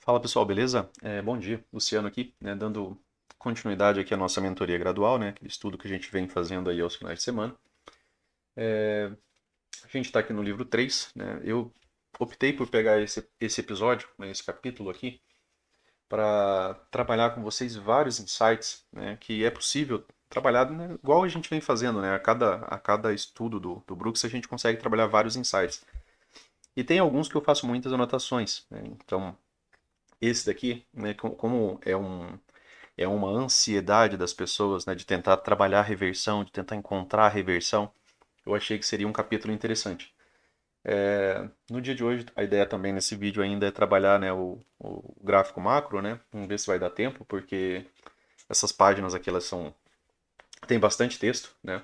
Fala pessoal, beleza? Bom dia, Luciano aqui, né, dando continuidade aqui à nossa mentoria gradual, né, aquele estudo que a gente vem fazendo aí aos finais de semana. A gente está aqui no livro 3, né, eu optei por pegar esse episódio, né, esse capítulo aqui, para trabalhar com vocês vários insights, né, que é possível trabalhar, né, igual a gente vem fazendo, né, a cada estudo do Brooks a gente consegue trabalhar vários insights. E tem alguns que eu faço muitas anotações, né, então esse daqui, né, como é uma ansiedade das pessoas, né, de tentar trabalhar a reversão, de tentar encontrar a reversão, eu achei que seria um capítulo interessante. No dia de hoje, a ideia também nesse vídeo ainda é trabalhar, né, o gráfico macro, né, vamos ver se vai dar tempo, porque essas páginas aqui elas são tem bastante texto, né,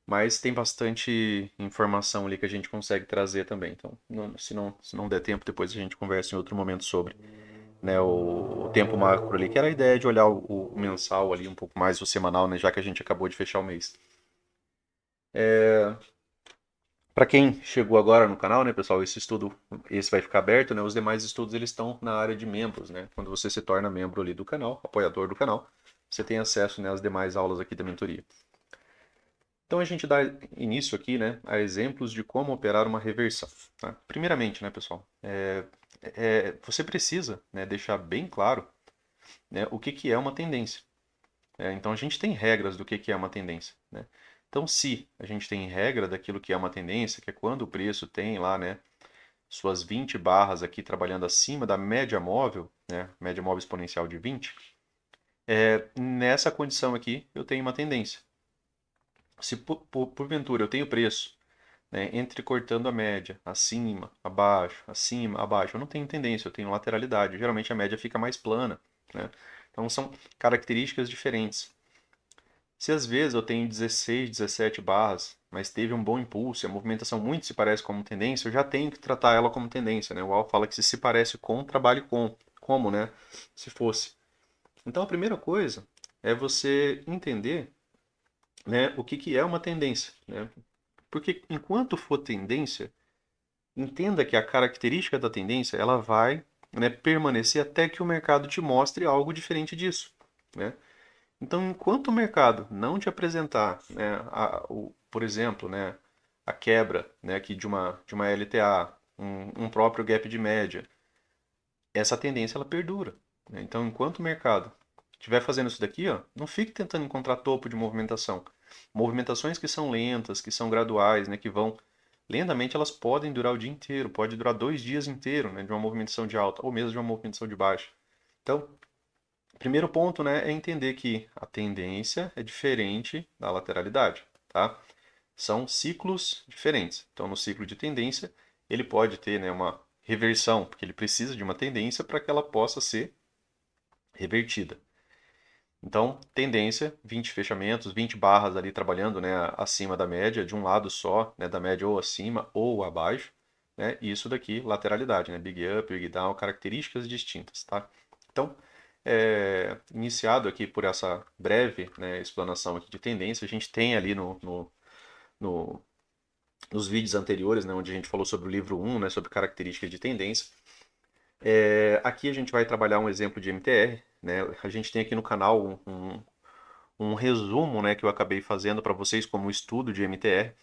mas tem bastante informação ali que a gente consegue trazer também. Então, se não der tempo, depois a gente conversa em outro momento sobre, né, o tempo macro ali, que era a ideia de olhar o mensal ali um pouco mais, o semanal, né, já que a gente acabou de fechar o mês. Para quem chegou agora no canal, né, pessoal, esse vai ficar aberto, né, os demais estudos eles estão na área de membros, né, quando você se torna membro ali do canal, apoiador do canal, você tem acesso, né, às demais aulas aqui da mentoria. Então a gente dá início aqui, né, a exemplos de como operar uma reversão. Tá? Primeiramente, né, pessoal, você precisa, né, deixar bem claro, né, o que que é uma tendência. Então a gente tem regras do que é uma tendência, né? Então se a gente tem regra daquilo que é uma tendência, que é quando o preço tem lá, né, suas 20 barras aqui trabalhando acima da média móvel, né, média móvel exponencial de 20, nessa condição aqui eu tenho uma tendência. Se porventura eu tenho preço, né, entrecortando a média, acima, abaixo, eu não tenho tendência, eu tenho lateralidade. Geralmente a média fica mais plana, né? Então são características diferentes. Se às vezes eu tenho 16, 17 barras, mas teve um bom impulso e a movimentação muito se parece como tendência, eu já tenho que tratar ela como tendência, né? O Al fala que se parece com, trabalhe com. Como, né? Se fosse. Então a primeira coisa é você entender, né, o que que é uma tendência, né? Porque enquanto for tendência, entenda que a característica da tendência ela vai, né, permanecer até que o mercado te mostre algo diferente disso, né? Então, enquanto o mercado não te apresentar, né, por exemplo, né, a quebra, né, aqui de uma LTA, um próprio gap de média, essa tendência ela perdura, né? Então, enquanto o mercado estiver fazendo isso daqui, ó, não fique tentando encontrar topo de movimentação. Movimentações que são lentas, que são graduais, né, que vão lentamente, elas podem durar o dia inteiro, pode durar 2 dias inteiros, né, de uma movimentação de alta ou mesmo de uma movimentação de baixa. Então, primeiro ponto, né, é entender que a tendência é diferente da lateralidade, tá? São ciclos diferentes. Então, no ciclo de tendência, ele pode ter, né, uma reversão, porque ele precisa de uma tendência para que ela possa ser revertida. Então, tendência, 20 fechamentos, 20 barras ali trabalhando, né, acima da média, de um lado só, né, da média ou acima ou abaixo, né? E isso daqui, lateralidade, né, big up, big down, características distintas, tá? Então, iniciado aqui por essa breve, né, explanação aqui de tendência, a gente tem ali no- nos vídeos anteriores, né, onde a gente falou sobre o livro 1, né, sobre características de tendência. Aqui a gente vai trabalhar um exemplo de MTR, né? A gente tem aqui no canal um resumo, né, que eu acabei fazendo para vocês como estudo de MTR.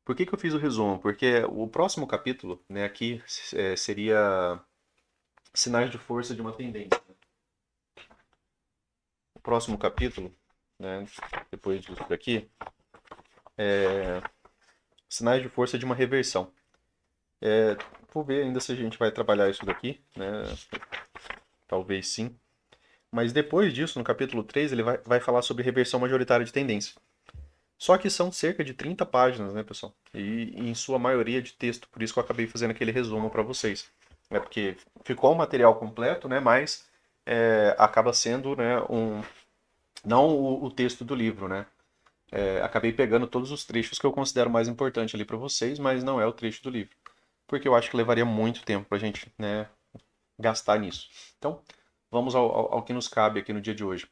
Por que que eu fiz o resumo? Porque o próximo capítulo, né, aqui seria sinais de força de uma tendência. O próximo capítulo, né, depois disso daqui, sinais de força de uma reversão. Vou ver ainda se a gente vai trabalhar isso daqui, né? Talvez sim. Mas depois disso, no capítulo 3 ele vai falar sobre reversão majoritária de tendência. Só que são cerca de 30 páginas, né, pessoal? E em sua maioria de texto, por isso que eu acabei fazendo aquele resumo para vocês. É porque ficou o material completo, né, mas acaba sendo, né, não o texto do livro, né? Acabei pegando todos os trechos que eu considero mais importante ali para vocês, mas não é o trecho do livro. Porque eu acho que levaria muito tempo para a gente, né, gastar nisso. Então, vamos ao que nos cabe aqui no dia de hoje.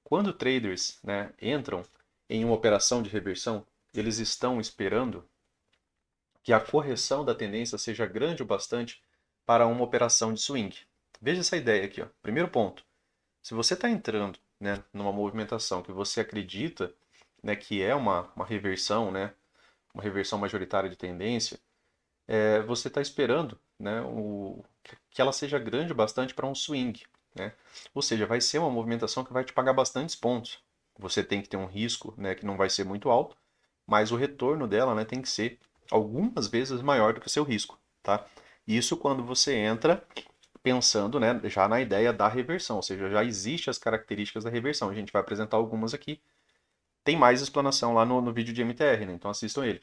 Quando traders, né, entram em uma operação de reversão, eles estão esperando que a correção da tendência seja grande o bastante para uma operação de swing. Veja essa ideia aqui, ó. Primeiro ponto. Se você está entrando, né, numa movimentação que você acredita, né, que é uma reversão, né, uma reversão majoritária de tendência, você está esperando, né, que ela seja grande bastante para um swing, né? Ou seja, vai ser uma movimentação que vai te pagar bastantes pontos. Você tem que ter um risco, né, que não vai ser muito alto, mas o retorno dela, né, tem que ser algumas vezes maior do que o seu risco, tá? Isso quando você entra pensando, né, já na ideia da reversão, ou seja, já existem as características da reversão. A gente vai apresentar algumas aqui. Tem mais explanação lá no vídeo de MTR, né? Então assistam ele.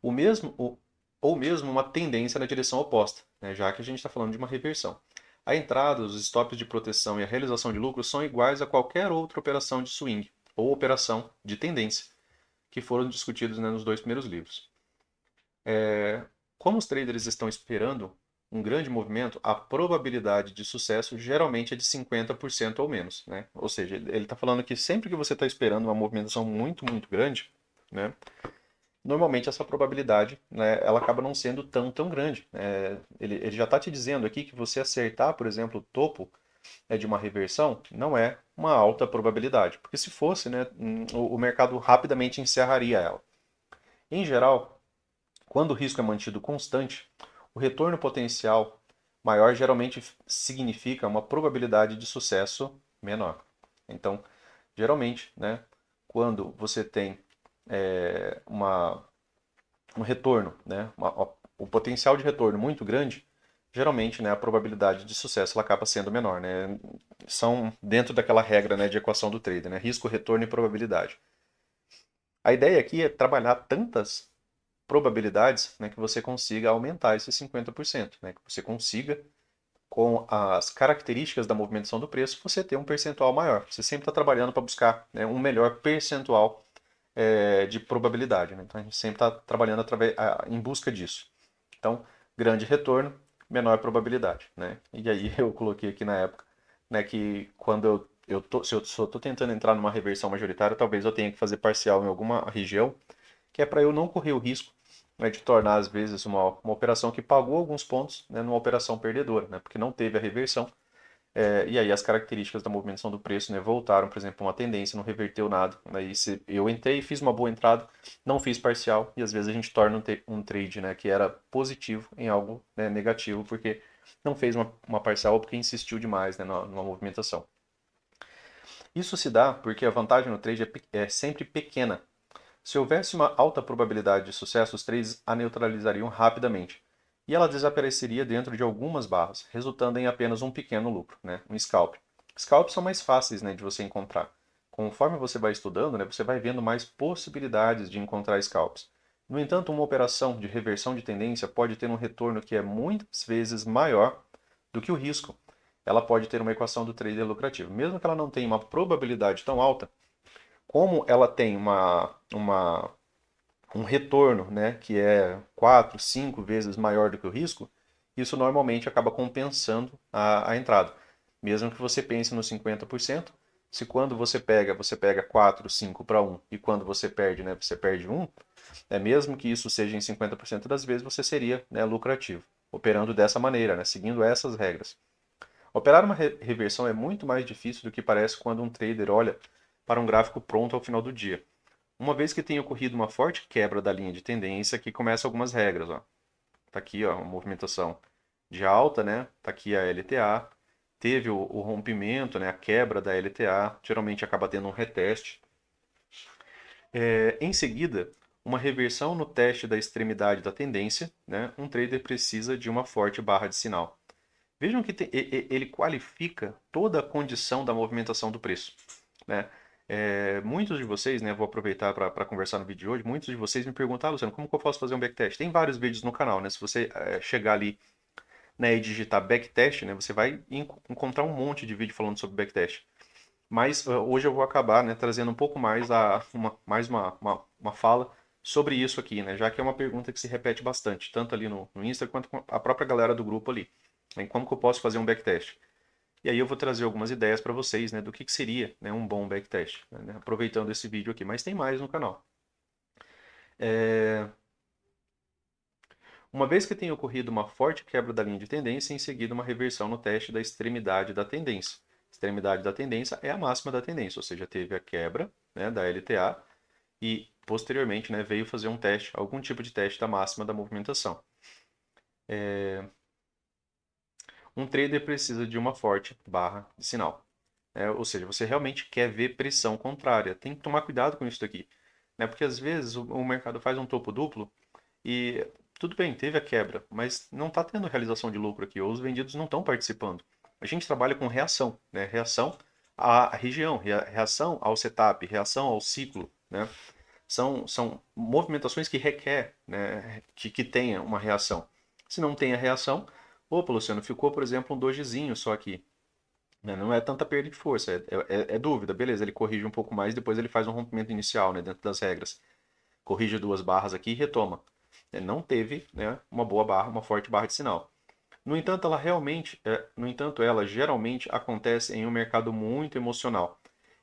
O mesmo, ou mesmo uma tendência na direção oposta, né? Já que a gente está falando de uma reversão. A entrada, os stops de proteção e a realização de lucro são iguais a qualquer outra operação de swing ou operação de tendência que foram discutidos, né, nos dois primeiros livros. Como os traders estão esperando um grande movimento, a probabilidade de sucesso geralmente é de 50% ou menos, né? Ou seja, ele está falando que sempre que você está esperando uma movimentação muito, muito grande, né? Normalmente essa probabilidade, né, ela acaba não sendo tão grande. Ele já está te dizendo aqui que você acertar, por exemplo, o topo de uma reversão não é uma alta probabilidade, porque se fosse, né, o mercado rapidamente encerraria ela. Em geral, quando o risco é mantido constante, o retorno potencial maior geralmente significa uma probabilidade de sucesso menor. Então, geralmente, né, quando você tem um retorno, né, o potencial de retorno muito grande, geralmente, né, a probabilidade de sucesso ela acaba sendo menor, né? São dentro daquela regra, né, de equação do trader, né, risco, retorno e probabilidade. A ideia aqui é trabalhar tantas probabilidades, né, que você consiga aumentar esses 50%, né, que você consiga, com as características da movimentação do preço, você ter um percentual maior. Você sempre está trabalhando para buscar, né, um melhor percentual de probabilidade. Né? Então a gente sempre está trabalhando em busca disso. Então, grande retorno, menor probabilidade. Né? E aí eu coloquei aqui na época, né, que quando se eu só estou tentando entrar numa reversão majoritária, talvez eu tenha que fazer parcial em alguma região, que é para eu não correr o risco, né, de tornar, às vezes, uma operação que pagou alguns pontos, né, numa operação perdedora, né, porque não teve a reversão. E aí as características da movimentação do preço, né, voltaram, por exemplo, uma tendência, não reverteu nada. Aí se eu entrei, fiz uma boa entrada, não fiz parcial, e às vezes a gente torna um trade, né, que era positivo em algo, né, negativo, porque não fez uma parcial ou porque insistiu demais, né, numa movimentação. Isso se dá porque a vantagem no trade é sempre pequena. Se houvesse uma alta probabilidade de sucesso, os trades a neutralizariam rapidamente. E ela desapareceria dentro de algumas barras, resultando em apenas um pequeno lucro, né? Um scalp. Scalps são mais fáceis, né, de você encontrar. Conforme você vai estudando, né, você vai vendo mais possibilidades de encontrar scalps. No entanto, uma operação de reversão de tendência pode ter um retorno que é muitas vezes maior do que o risco. Ela pode ter uma equação do trader lucrativo. Mesmo que ela não tenha uma probabilidade tão alta, como ela tem um retorno, né, que é 4, 5 vezes maior do que o risco, isso normalmente acaba compensando a entrada. Mesmo que você pense no 50%, se quando você pega 4, 5 para 1 e quando você perde, né, você perde 1, mesmo que isso seja em 50% das vezes, você seria, né, lucrativo, operando dessa maneira, né, seguindo essas regras. Operar uma reversão é muito mais difícil do que parece quando um trader olha para um gráfico pronto ao final do dia. Uma vez que tenha ocorrido uma forte quebra da linha de tendência, aqui começam algumas regras. Ó. Tá aqui ó, uma movimentação de alta, né? Tá aqui a LTA. Teve o rompimento, né? A quebra da LTA. Geralmente acaba tendo um reteste. Em seguida, uma reversão no teste da extremidade da tendência. Né? Um trader precisa de uma forte barra de sinal. Vejam que ele qualifica toda a condição da movimentação do preço. Né? Muitos de vocês, né, vou aproveitar para conversar no vídeo de hoje, muitos de vocês me perguntaram, Luciano, como que eu posso fazer um backtest? Tem vários vídeos no canal, né? Se você chegar ali, né, e digitar backtest, né, você vai encontrar um monte de vídeo falando sobre backtest. Mas hoje eu vou acabar, né, trazendo um pouco mais mais uma fala sobre isso aqui, né? Já que é uma pergunta que se repete bastante, tanto ali no Insta quanto com a própria galera do grupo ali. Como que eu posso fazer um backtest? E aí eu vou trazer algumas ideias para vocês, né, do que seria, né, um bom backtest, né, aproveitando esse vídeo aqui. Mas tem mais no canal. Uma vez que tenha ocorrido uma forte quebra da linha de tendência, em seguida uma reversão no teste da extremidade da tendência. Extremidade da tendência é a máxima da tendência, ou seja, teve a quebra, né, da LTA e posteriormente, né, veio fazer um teste, algum tipo de teste da máxima da movimentação. Um trader precisa de uma forte barra de sinal. Ou seja, você realmente quer ver pressão contrária. Tem que tomar cuidado com isso daqui. Né? Porque às vezes o mercado faz um topo duplo e tudo bem, teve a quebra, mas não está tendo realização de lucro aqui, ou os vendidos não estão participando. A gente trabalha com reação, né? Reação à região, reação ao setup, reação ao ciclo, né? São movimentações que requer, né, que tenha uma reação. Se não tem a reação, opa, Luciano, ficou, por exemplo, um dojizinho só aqui. Né? Não é tanta perda de força, é dúvida, beleza, ele corrige um pouco mais, depois ele faz um rompimento inicial, né, dentro das regras. Corrige duas barras aqui e retoma. Não teve, né, uma boa barra, uma forte barra de sinal. No entanto, ela geralmente acontece em um mercado muito emocional.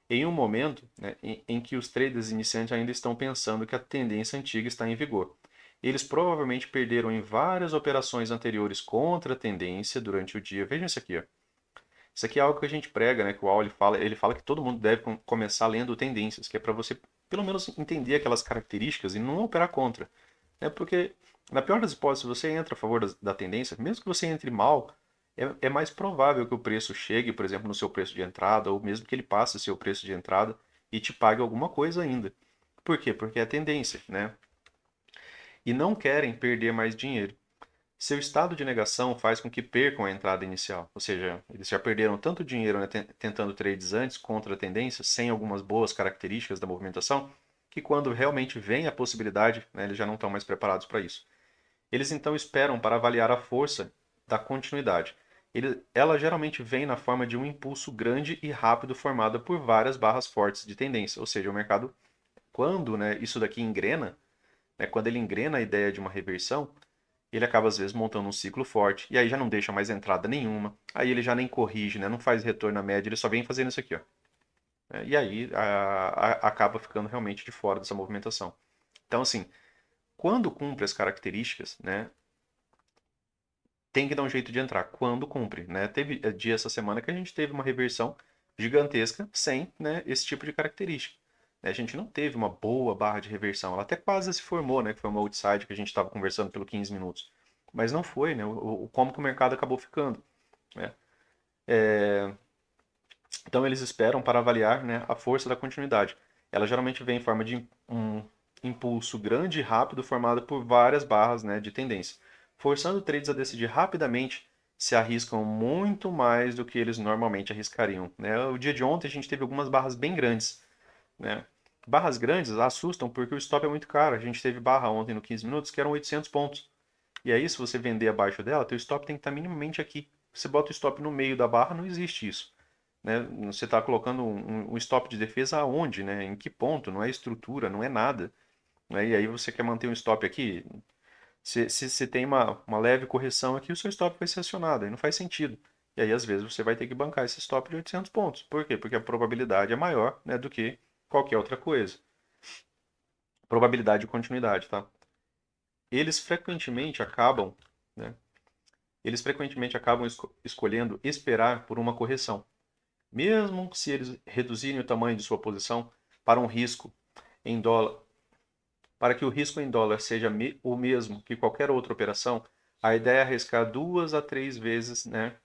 Em um momento, né, em que os traders iniciantes ainda estão pensando que a tendência antiga está em vigor. Eles provavelmente perderam em várias operações anteriores contra a tendência durante o dia. Vejam isso aqui, ó. Isso aqui é algo que a gente prega, né? Que o Al ele fala que todo mundo deve começar lendo tendências, que é para você pelo menos entender aquelas características e não operar contra. Né? Porque, na pior das hipóteses, se você entra a favor da tendência, mesmo que você entre mal, é mais provável que o preço chegue, por exemplo, no seu preço de entrada, ou mesmo que ele passe o seu preço de entrada e te pague alguma coisa ainda. Por quê? Porque é tendência, né? E não querem perder mais dinheiro. Seu estado de negação faz com que percam a entrada inicial, ou seja, eles já perderam tanto dinheiro, né, tentando trades antes contra a tendência, sem algumas boas características da movimentação, que quando realmente vem a possibilidade, né, eles já não estão mais preparados para isso. Eles então esperam para avaliar a força da continuidade. Ela geralmente vem na forma de um impulso grande e rápido formado por várias barras fortes de tendência, ou seja, o mercado, quando, né, isso daqui engrena, né, quando ele engrena a ideia de uma reversão, ele acaba às vezes montando um ciclo forte, e aí já não deixa mais entrada nenhuma, aí ele já nem corrige, né? Não faz retorno à média, ele só vem fazendo isso aqui, ó. E aí acaba ficando realmente de fora dessa movimentação. Então, assim, quando cumpre as características, né? Tem que dar um jeito de entrar. Quando cumpre, né? Teve dia essa semana que a gente teve uma reversão gigantesca sem, né, esse tipo de característica. A gente não teve uma boa barra de reversão. Ela até quase se formou, né? Que foi uma outside que a gente estava conversando pelo 15 minutos. Mas não foi, né? Como que o mercado acabou ficando. Né? Então eles esperam para avaliar, né, a força da continuidade. Ela geralmente vem em forma de um impulso grande e rápido formado por várias barras, né, de tendência. Forçando trades a decidir rapidamente, se arriscam muito mais do que eles normalmente arriscariam. Né? O dia de ontem a gente teve algumas barras bem grandes. Né? Barras grandes assustam porque o stop é muito caro. A gente teve barra ontem no 15 minutos que eram 800 pontos. E aí, se você vender abaixo dela, teu stop tem que estar minimamente aqui. Você bota o stop no meio da barra, não existe isso. Né? Você está colocando um stop de defesa aonde? Né? Em que ponto? Não é estrutura, não é nada. Né? E aí você quer manter um stop aqui. Se tem uma leve correção aqui, o seu stop vai ser acionado. Aí não faz sentido. E aí, às vezes, você vai ter que bancar esse stop de 800 pontos. Por quê? Porque a probabilidade é maior, né, do que qualquer outra coisa. Probabilidade de continuidade, tá? Eles frequentemente acabam, né, eles frequentemente acabam escolhendo esperar por uma correção. Mesmo se eles reduzirem o tamanho de sua posição para um risco em dólar, para que o risco em dólar seja o mesmo que qualquer outra operação, a ideia é arriscar duas a três vezes, né?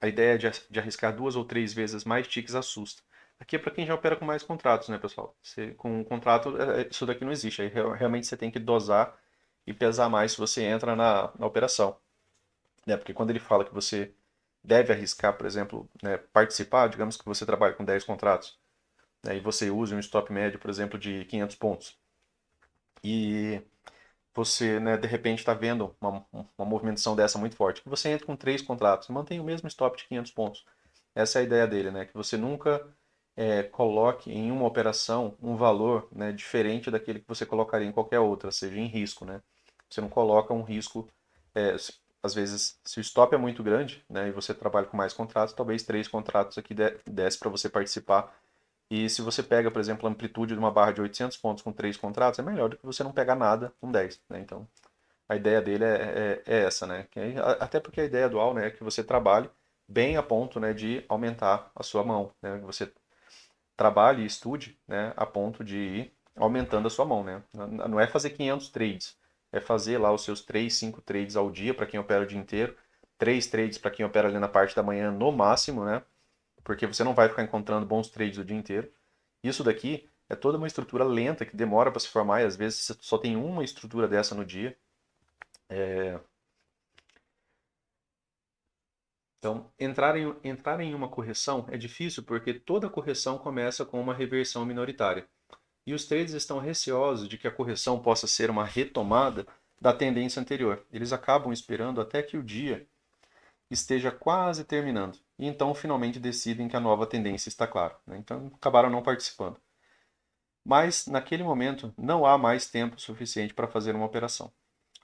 A ideia de arriscar duas ou três vezes mais ticks assusta. Aqui é para quem já opera com mais contratos, né, pessoal? Com um contrato, isso daqui não existe. Aí realmente você tem que dosar e pesar mais se você entra na operação. Né? Porque quando ele fala que você deve arriscar, por exemplo, né, participar, digamos que você trabalha com 10 contratos, né, e você usa um stop médio, por exemplo, de 500 pontos, e você, né, de repente está vendo uma movimentação dessa muito forte, que você entra com 3 contratos, mantém o mesmo stop de 500 pontos. Essa é a ideia dele, né, que você nunca coloque em uma operação um valor, né, diferente daquele que você colocaria em qualquer outra, seja em risco. Né? Você não coloca um risco às vezes, se o stop é muito grande, né, e você trabalha com mais contratos, talvez 3 contratos aqui desse para você participar. E se você pega, por exemplo, a amplitude de uma barra de 800 pontos com 3 contratos, é melhor do que você não pegar nada com 10. Né? Então, A ideia dele é essa, né? Até porque a ideia dual, né, é que você trabalhe bem a ponto, né, de aumentar a sua mão, né? Que você trabalhe e estude, né, a ponto de ir aumentando a sua mão, né? Não é fazer 500 trades, é fazer lá os seus 3, 5 trades ao dia para quem opera o dia inteiro, 3 trades para quem opera ali na parte da manhã no máximo, né? Porque você não vai ficar encontrando bons trades o dia inteiro. Isso daqui é toda uma estrutura lenta que demora para se formar e às vezes você só tem uma estrutura dessa no dia. Então, entrar em uma correção é difícil porque toda correção começa com uma reversão minoritária. E os traders estão receosos de que a correção possa ser uma retomada da tendência anterior. Eles acabam esperando até que o dia esteja quase terminando. E então finalmente decidem que a nova tendência está clara, né? Então acabaram não participando. Mas naquele momento não há mais tempo suficiente para fazer uma operação.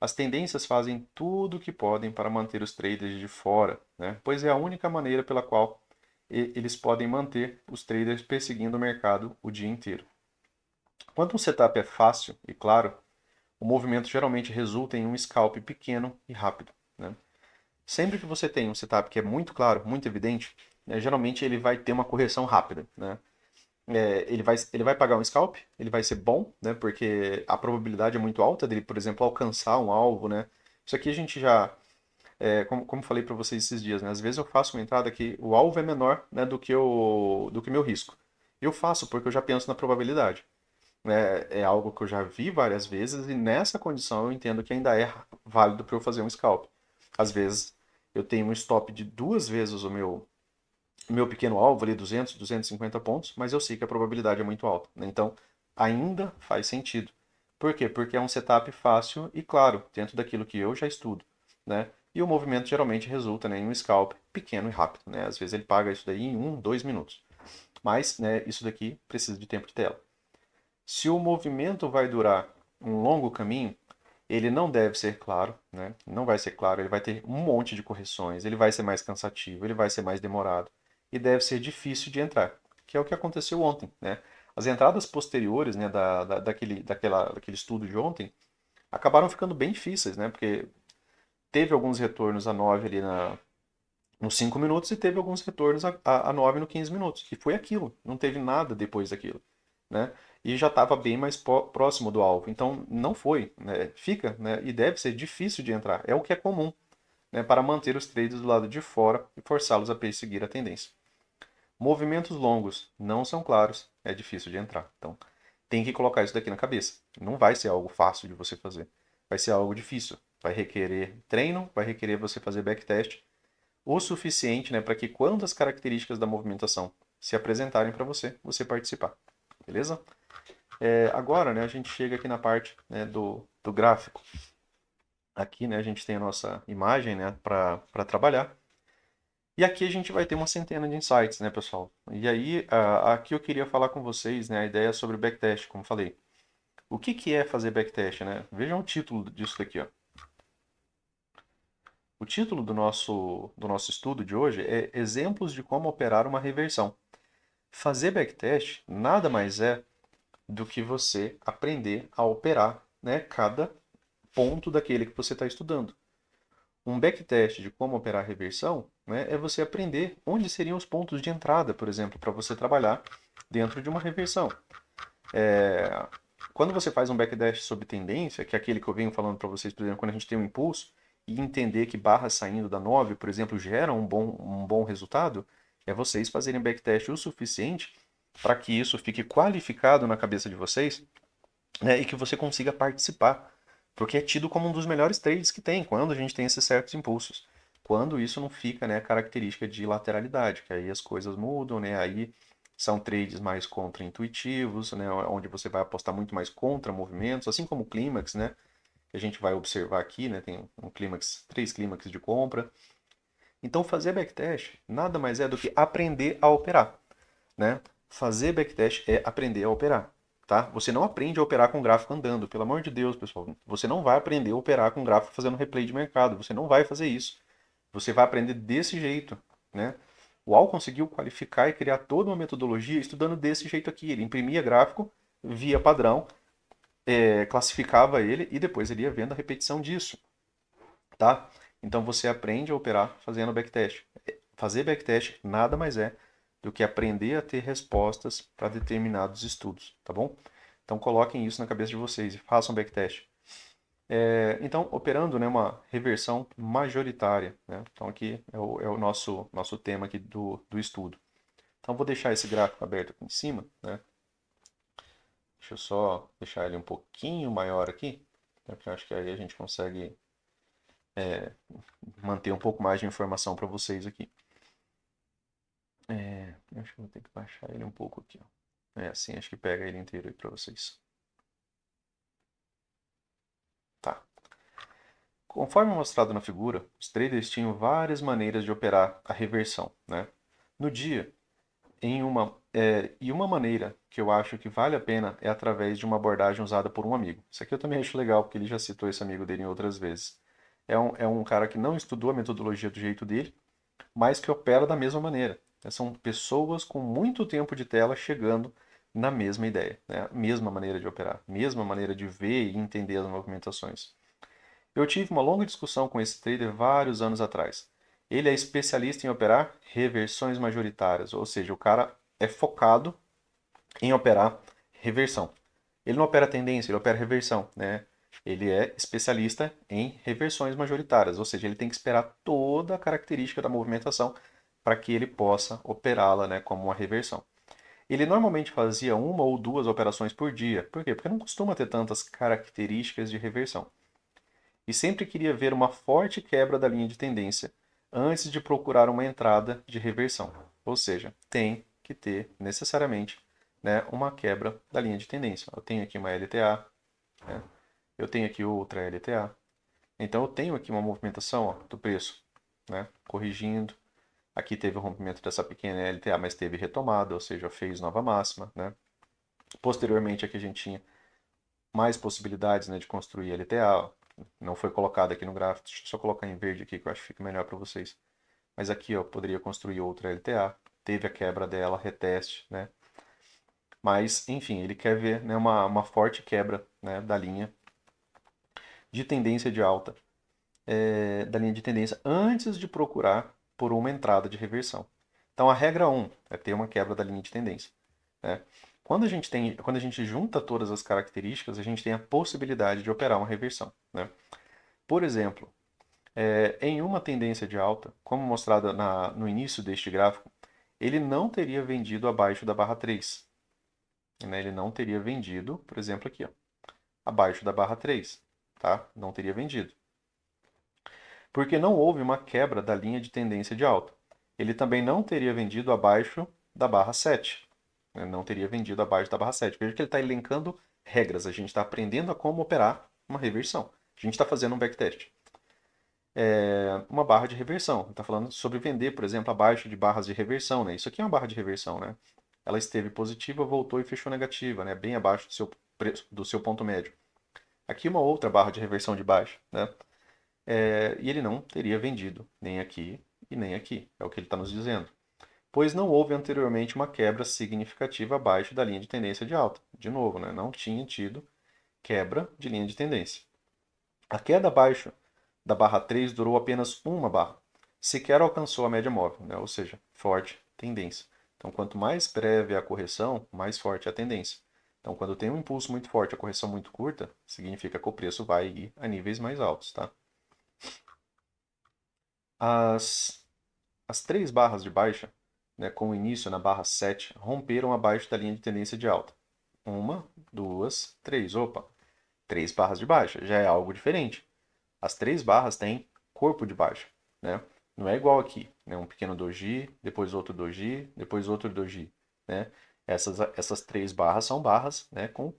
As tendências fazem tudo o que podem para manter os traders de fora, né? Pois é a única maneira pela qual eles podem manter os traders perseguindo o mercado o dia inteiro. Quando um setup é fácil e claro, o movimento geralmente resulta em um scalp pequeno e rápido, né? Sempre que você tem um setup que é muito claro, muito evidente, né, geralmente ele vai ter uma correção rápida, né? Ele vai pagar um scalp, ele vai ser bom, né? Porque a probabilidade é muito alta dele, por exemplo, alcançar um alvo, né? Isso aqui a gente já, como falei para vocês esses dias, né? Às vezes eu faço uma entrada que o alvo é menor, né, do que meu risco. Eu faço porque eu já penso na probabilidade. É algo que eu já vi várias vezes e nessa condição eu entendo que ainda é válido para eu fazer um scalp. Às vezes eu tenho um stop de duas vezes o meu pequeno alvo ali, 200, 250 pontos, mas eu sei que a probabilidade é muito alta, né? Então ainda faz sentido. Por quê? Porque é um setup fácil e claro, dentro daquilo que eu já estudo, né? E o movimento geralmente resulta, né, em um scalp pequeno e rápido, né? Às vezes ele paga isso daí em 1, 2 minutos. Mas, né, isso daqui precisa de tempo de tela. Se o movimento vai durar um longo caminho, ele não deve ser claro, né? Não vai ser claro, ele vai ter um monte de correções, ele vai ser mais cansativo, ele vai ser mais demorado e deve ser difícil de entrar, que é o que aconteceu ontem, né? As entradas posteriores, né, daquele estudo de ontem acabaram ficando bem difíceis, né? Porque teve alguns retornos a 9 ali nos 5 minutos e teve alguns retornos a 9 no 15 minutos. E foi aquilo, não teve nada depois daquilo, né? E já estava bem mais próximo do alvo. Então não foi, né? Fica, né? E deve ser difícil de entrar. É o que é comum, né? Para manter os traders do lado de fora e forçá-los a perseguir a tendência. Movimentos longos não são claros, é difícil de entrar. Então tem que colocar isso daqui na cabeça. Não vai ser algo fácil de você fazer. Vai ser algo difícil. Vai requerer treino, vai requerer você fazer backtest o suficiente, né, para que quando as características da movimentação se apresentarem para você, você participar. Beleza? Agora, né, a gente chega aqui na parte, né, do gráfico. Aqui, né, a gente tem a nossa imagem, né, para trabalhar. E aqui a gente vai ter uma centena de insights, né, pessoal? E aí, aqui eu queria falar com vocês, né, a ideia sobre backtest, como falei. O que que é fazer backtest, né? Vejam o título disso daqui, ó. O título do nosso estudo de hoje é Exemplos de como operar uma reversão. Fazer backtest nada mais é do que você aprender a operar, né, cada ponto daquele que você está estudando. Um backtest de como operar reversão, né, é você aprender onde seriam os pontos de entrada, por exemplo, para você trabalhar dentro de uma reversão. Quando você faz um backtest sobre tendência, que é aquele que eu venho falando para vocês, por exemplo, quando a gente tem um impulso e entender que barras saindo da 9, por exemplo, geram um bom resultado, é vocês fazerem backtest o suficiente para que isso fique qualificado na cabeça de vocês, né, e que você consiga participar. Porque é tido como um dos melhores trades que tem, quando a gente tem esses certos impulsos. Quando isso não fica, né, característica de lateralidade, que aí as coisas mudam, né, aí são trades mais contra-intuitivos, né, onde você vai apostar muito mais contra movimentos, assim como o clímax, né, que a gente vai observar aqui, né, tem um clímax, 3 clímax de compra. Então fazer backtest nada mais é do que aprender a operar, né? Fazer backtest é aprender a operar, tá? Você não aprende a operar com gráfico andando, pelo amor de Deus, pessoal. Você não vai aprender a operar com gráfico fazendo replay de mercado, você não vai fazer isso. Você vai aprender desse jeito, né? O Al conseguiu qualificar e criar toda uma metodologia estudando desse jeito aqui. Ele imprimia gráfico via padrão, classificava ele e depois ele ia vendo a repetição disso, tá? Então você aprende a operar fazendo backtest. Fazer backtest nada mais é do que aprender a ter respostas para determinados estudos, tá bom? Então coloquem isso na cabeça de vocês e façam backtest. Então, operando, né, uma reversão majoritária, né? Então aqui é o nosso tema aqui do estudo. Então vou deixar esse gráfico aberto aqui em cima, né? Deixa eu só deixar ele um pouquinho maior aqui, né, porque eu acho que aí a gente consegue manter um pouco mais de informação para vocês aqui. Acho que vou ter que baixar ele um pouco aqui, ó. Assim acho que pega ele inteiro aí para vocês. Tá. Conforme mostrado na figura, os traders tinham várias maneiras de operar a reversão, né? No dia, e uma maneira que eu acho que vale a pena é através de uma abordagem usada por um amigo. Isso aqui eu também acho legal, porque ele já citou esse amigo dele em outras vezes. É um cara que não estudou a metodologia do jeito dele, mas que opera da mesma maneira. São pessoas com muito tempo de tela chegando na mesma ideia, né? A mesma maneira de operar, mesma maneira de ver e entender as movimentações. Eu tive uma longa discussão com esse trader vários anos atrás. Ele é especialista em operar reversões majoritárias, ou seja, o cara é focado em operar reversão. Ele não opera tendência, ele opera reversão, né? Ele é especialista em reversões majoritárias, ou seja, ele tem que esperar toda a característica da movimentação para que ele possa operá-la, né, como uma reversão. Ele normalmente fazia uma ou duas operações por dia. Por quê? Porque não costuma ter tantas características de reversão. E sempre queria ver uma forte quebra da linha de tendência antes de procurar uma entrada de reversão. Ou seja, tem que ter necessariamente, né, uma quebra da linha de tendência. Eu tenho aqui uma LTA, né, eu tenho aqui outra LTA. Então eu tenho aqui uma movimentação, ó, do preço, né, corrigindo. Aqui teve o rompimento dessa pequena LTA, mas teve retomada, ou seja, fez nova máxima, né? Posteriormente aqui a gente tinha mais possibilidades, né, de construir LTA. Não foi colocado aqui no gráfico, deixa eu só colocar em verde aqui que eu acho que fica melhor para vocês. Mas aqui eu poderia construir outra LTA, teve a quebra dela, reteste, né? Mas, enfim, ele quer ver, né, uma forte quebra, né, da linha de tendência de alta, da linha de tendência, antes de procurar por uma entrada de reversão. Então a regra 1 é ter uma quebra da linha de tendência, né? Quando a gente junta todas as características, a gente tem a possibilidade de operar uma reversão, né? Por exemplo, em uma tendência de alta, como mostrado no início deste gráfico, ele não teria vendido abaixo da barra 3, né? Ele não teria vendido, por exemplo, aqui, ó, abaixo da barra 3, tá? Não teria vendido. Porque não houve uma quebra da linha de tendência de alta. Ele também não teria vendido abaixo da barra 7, né? Não teria vendido abaixo da barra 7. Veja que ele está elencando regras, a gente está aprendendo a como operar uma reversão. A gente está fazendo um backtest. Uma barra de reversão. Está falando sobre vender, por exemplo, abaixo de barras de reversão, né? Isso aqui é uma barra de reversão, né? Ela esteve positiva, voltou e fechou negativa, né? Bem abaixo do seu ponto médio. Aqui uma outra barra de reversão de baixo, né? E ele não teria vendido nem aqui e nem aqui, é o que ele está nos dizendo. Pois não houve anteriormente uma quebra significativa abaixo da linha de tendência de alta. De novo, né? Não tinha tido quebra de linha de tendência. A queda abaixo da barra 3 durou apenas uma barra. Sequer alcançou a média móvel, né? Ou seja, forte tendência. Então, quanto mais breve a correção, mais forte é a tendência. Então, quando tem um impulso muito forte, a correção muito curta, significa que o preço vai ir a níveis mais altos, tá? As, as três barras de baixa, né, com o início na barra 7, romperam abaixo da linha de tendência de alta. Uma, duas, três. Opa, três barras de baixa, já é algo diferente. As três barras têm corpo de baixa, né? Não é igual aqui, né? Um pequeno doji, depois outro doji, depois outro doji, né? Essas três barras são barras, né, com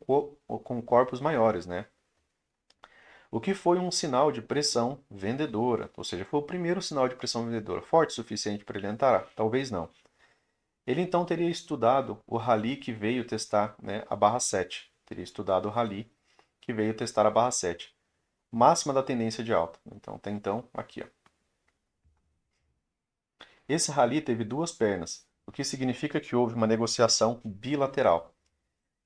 corpos maiores, né? O que foi um sinal de pressão vendedora, ou seja, foi o primeiro sinal de pressão vendedora, forte o suficiente para ele entrar? Talvez não. Ele então teria estudado o rally que veio testar, né, a barra 7. Teria estudado o rally que veio testar a barra 7. Máxima da tendência de alta. Então, até então, aqui, ó. Esse rally teve duas pernas, o que significa que houve uma negociação bilateral.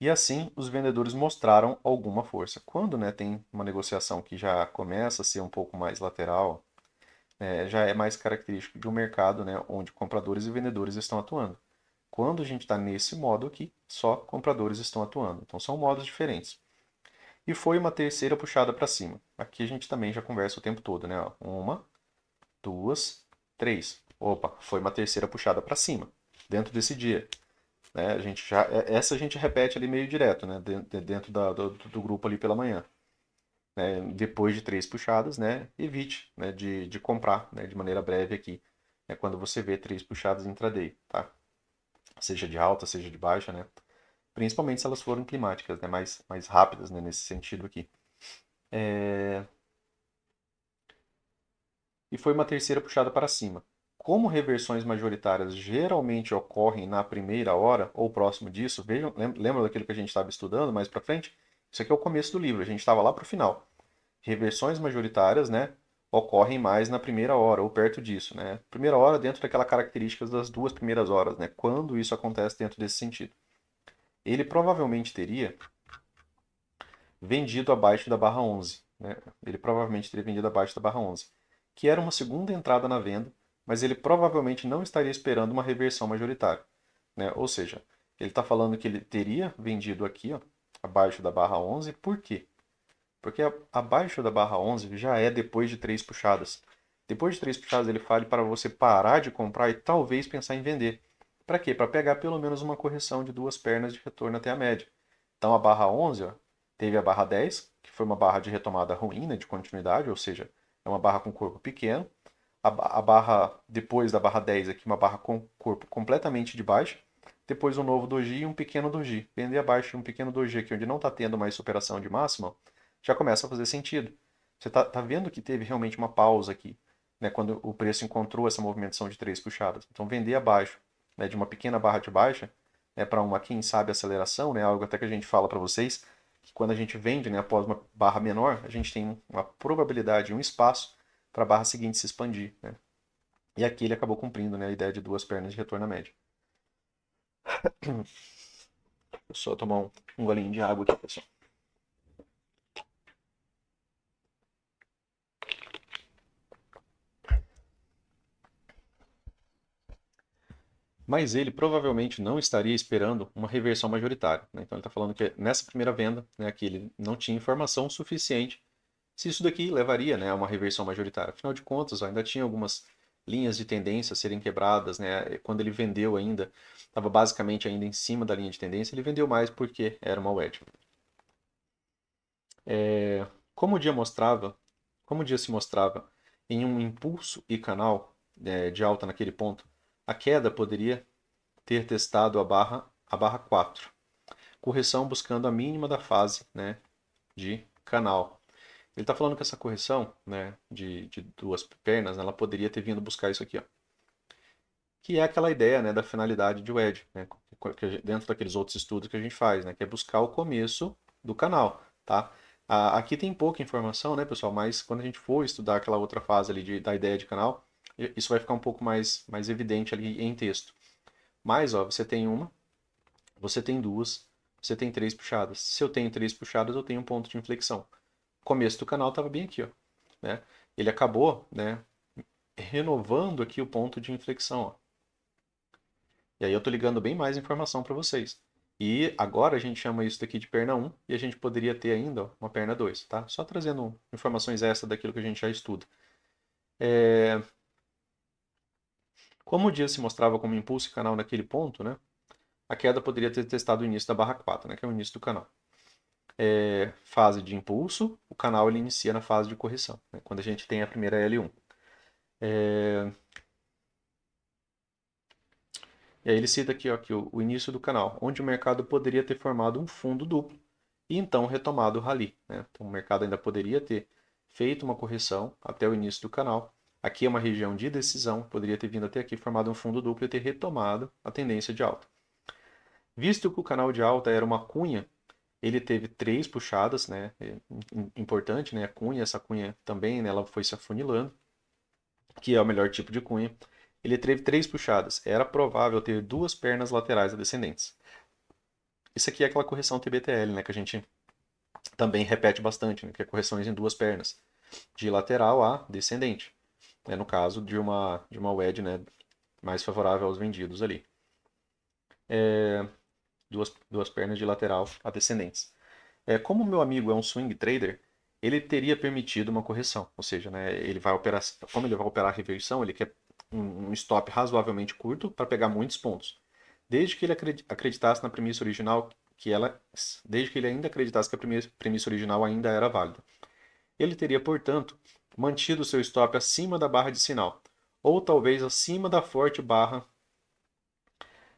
E assim os vendedores mostraram alguma força. Quando, né, tem uma negociação que já começa a ser um pouco mais lateral, já é mais característico de um mercado, né, onde compradores e vendedores estão atuando. Quando a gente está nesse modo aqui, só compradores estão atuando. Então são modos diferentes. E foi uma terceira puxada para cima. Aqui a gente também já conversa o tempo todo, né? Uma, duas, três. Opa, foi uma terceira puxada para cima dentro desse dia. Né? Essa a gente repete ali meio direto, né? Dentro do grupo ali pela manhã. Né? Depois de três puxadas, né? Evite, né? De comprar, né? De maneira breve aqui. É quando você vê três puxadas intraday, tá? Seja de alta, seja de baixa, né? Principalmente se elas forem climáticas, né? Mais rápidas, né? Nesse sentido aqui. E foi uma terceira puxada para cima. Como reversões majoritárias geralmente ocorrem na primeira hora ou próximo disso, vejam, lembra daquilo que a gente estava estudando mais para frente? Isso aqui é o começo do livro, a gente estava lá para o final. Reversões majoritárias, né, ocorrem mais na primeira hora ou perto disso, né? Primeira hora dentro daquela característica das duas primeiras horas, né? Quando isso acontece dentro desse sentido. Ele provavelmente teria vendido abaixo da barra 11. Né? Ele provavelmente teria vendido abaixo da barra 11, que era uma segunda entrada na venda, mas ele provavelmente não estaria esperando uma reversão majoritária. Né? Ou seja, ele está falando que ele teria vendido aqui, ó, abaixo da barra 11, por quê? Porque abaixo da barra 11 já é depois de três puxadas. Depois de três puxadas, ele fala para você parar de comprar e talvez pensar em vender. Para quê? Para pegar pelo menos uma correção de duas pernas de retorno até a média. Então a barra 11, ó, teve a barra 10, que foi uma barra de retomada ruim, né, de continuidade, ou seja, é uma barra com corpo pequeno. A barra depois da barra 10 aqui, uma barra com corpo completamente de baixa. Depois um novo doji e um pequeno doji. Vender abaixo de um pequeno doji aqui, onde não está tendo mais superação de máxima, já começa a fazer sentido. Você está vendo que teve realmente uma pausa aqui, né, quando o preço encontrou essa movimentação de três puxadas. Então vender abaixo, né, de uma pequena barra de baixa, né, para uma, quem sabe, aceleração, né, algo até que a gente fala para vocês, que quando a gente vende, né, após uma barra menor, a gente tem uma probabilidade, um espaço para a barra seguinte se expandir. Né? E aqui ele acabou cumprindo, né, a ideia de duas pernas de retorno à média. Vou só tomar um golinho de água aqui, pessoal. Mas ele provavelmente não estaria esperando uma reversão majoritária. Né? Então ele está falando que nessa primeira venda, né, que ele não tinha informação suficiente se isso daqui levaria, né, a uma reversão majoritária. Afinal de contas, ó, ainda tinha algumas linhas de tendência a serem quebradas. Né? Quando ele vendeu ainda, estava basicamente ainda em cima da linha de tendência, ele vendeu mais porque era uma wedge. Como o dia mostrava, como o dia se mostrava em um impulso e canal de alta naquele ponto, a queda poderia ter testado a barra 4. Correção buscando a mínima da fase, né, de canal. Ele está falando que essa correção, né, de duas pernas, ela poderia ter vindo buscar isso aqui, ó, que é aquela ideia, né, da finalidade de wedge, né, dentro daqueles outros estudos que a gente faz, né, que é buscar o começo do canal, tá? Aqui tem pouca informação, né, pessoal, mas quando a gente for estudar aquela outra fase ali da ideia de canal, isso vai ficar um pouco mais evidente ali em texto. Mas, ó, você tem uma, você tem duas, você tem três puxadas. Se eu tenho três puxadas, eu tenho um ponto de inflexão. O começo do canal estava bem aqui, ó, né? Ele acabou, né, renovando aqui o ponto de inflexão, ó. E aí eu estou ligando bem mais informação para vocês. E agora a gente chama isso daqui de perna 1 e a gente poderia ter ainda ó, uma perna 2, tá? Só trazendo informações extra daquilo que a gente já estuda. Como o dia se mostrava como impulso e canal naquele ponto, né? A queda poderia ter testado o início da barra 4, né? Que é o início do canal. Fase de impulso, o canal ele inicia na fase de correção, né? Quando a gente tem a primeira L1. E aí ele cita aqui, ó, que o início do canal, onde o mercado poderia ter formado um fundo duplo e então retomado o rally. Né? Então o mercado ainda poderia ter feito uma correção até o início do canal. Aqui é uma região de decisão, poderia ter vindo até aqui, formado um fundo duplo e ter retomado a tendência de alta. Visto que o canal de alta era uma cunha, ele teve três puxadas, né? Importante, né? A cunha, essa cunha também, né? Ela foi se afunilando, que é o melhor tipo de cunha. Ele teve três puxadas. Era provável ter duas pernas laterais descendentes. Isso aqui é aquela correção TBTL, né, que a gente também repete bastante, né, que é correções em duas pernas, de lateral a descendente, né, no caso de uma wedge, né, mais favorável aos vendidos ali. Duas pernas de lateral a descendentes. Como o meu amigo é um swing trader, ele teria permitido uma correção, ou seja, né, como ele vai operar a reversão, ele quer um stop razoavelmente curto para pegar muitos pontos. Desde que ele acreditasse na premissa original desde que ele ainda acreditasse que a premissa original ainda era válida. Ele teria, portanto, mantido seu stop acima da barra de sinal, ou talvez acima da forte barra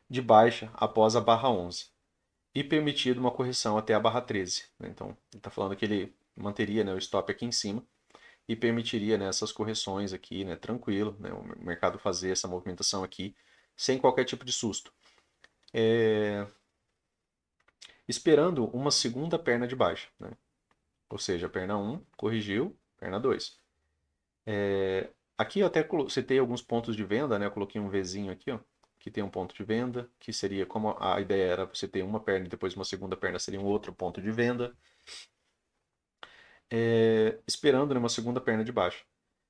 de baixa após a barra 11, e permitido uma correção até a barra 13. Então, ele está falando que ele manteria, né, o stop aqui em cima e permitiria, né, essas correções aqui, né, tranquilo, né, o mercado fazer essa movimentação aqui sem qualquer tipo de susto. Esperando uma segunda perna de baixa, né? Ou seja, perna 1 corrigiu, perna 2. Aqui eu até citei alguns pontos de venda, né? Eu coloquei um Vzinho aqui, ó, que tem um ponto de venda, que seria como a ideia era você ter uma perna e depois uma segunda perna seria um outro ponto de venda. Esperando, né, uma segunda perna de baixa.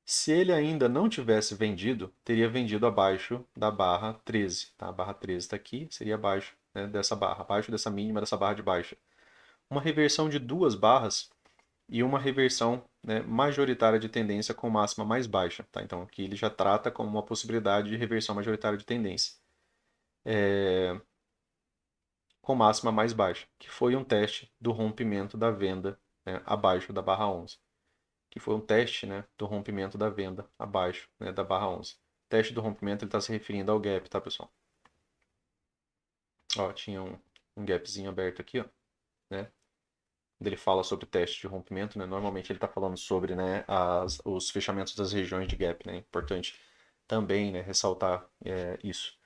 Se ele ainda não tivesse vendido, teria vendido abaixo da barra 13. Tá? A barra 13 está aqui, seria abaixo, né, dessa barra, abaixo dessa mínima dessa barra de baixa. Uma reversão de duas barras e uma reversão, né, majoritária de tendência com máxima mais baixa. Tá? Então aqui ele já trata como uma possibilidade de reversão majoritária de tendência com máxima mais baixa, que foi um teste do rompimento da venda, né, abaixo da barra 11. Que foi um teste, né, do rompimento da venda abaixo, né, da barra 11. O teste do rompimento ele está se referindo ao gap, tá, pessoal? Ó, tinha um gapzinho aberto aqui, ó, né? Quando ele fala sobre teste de rompimento, né, normalmente ele está falando sobre, né, os fechamentos das regiões de gap, né? É importante também, né, ressaltar isso.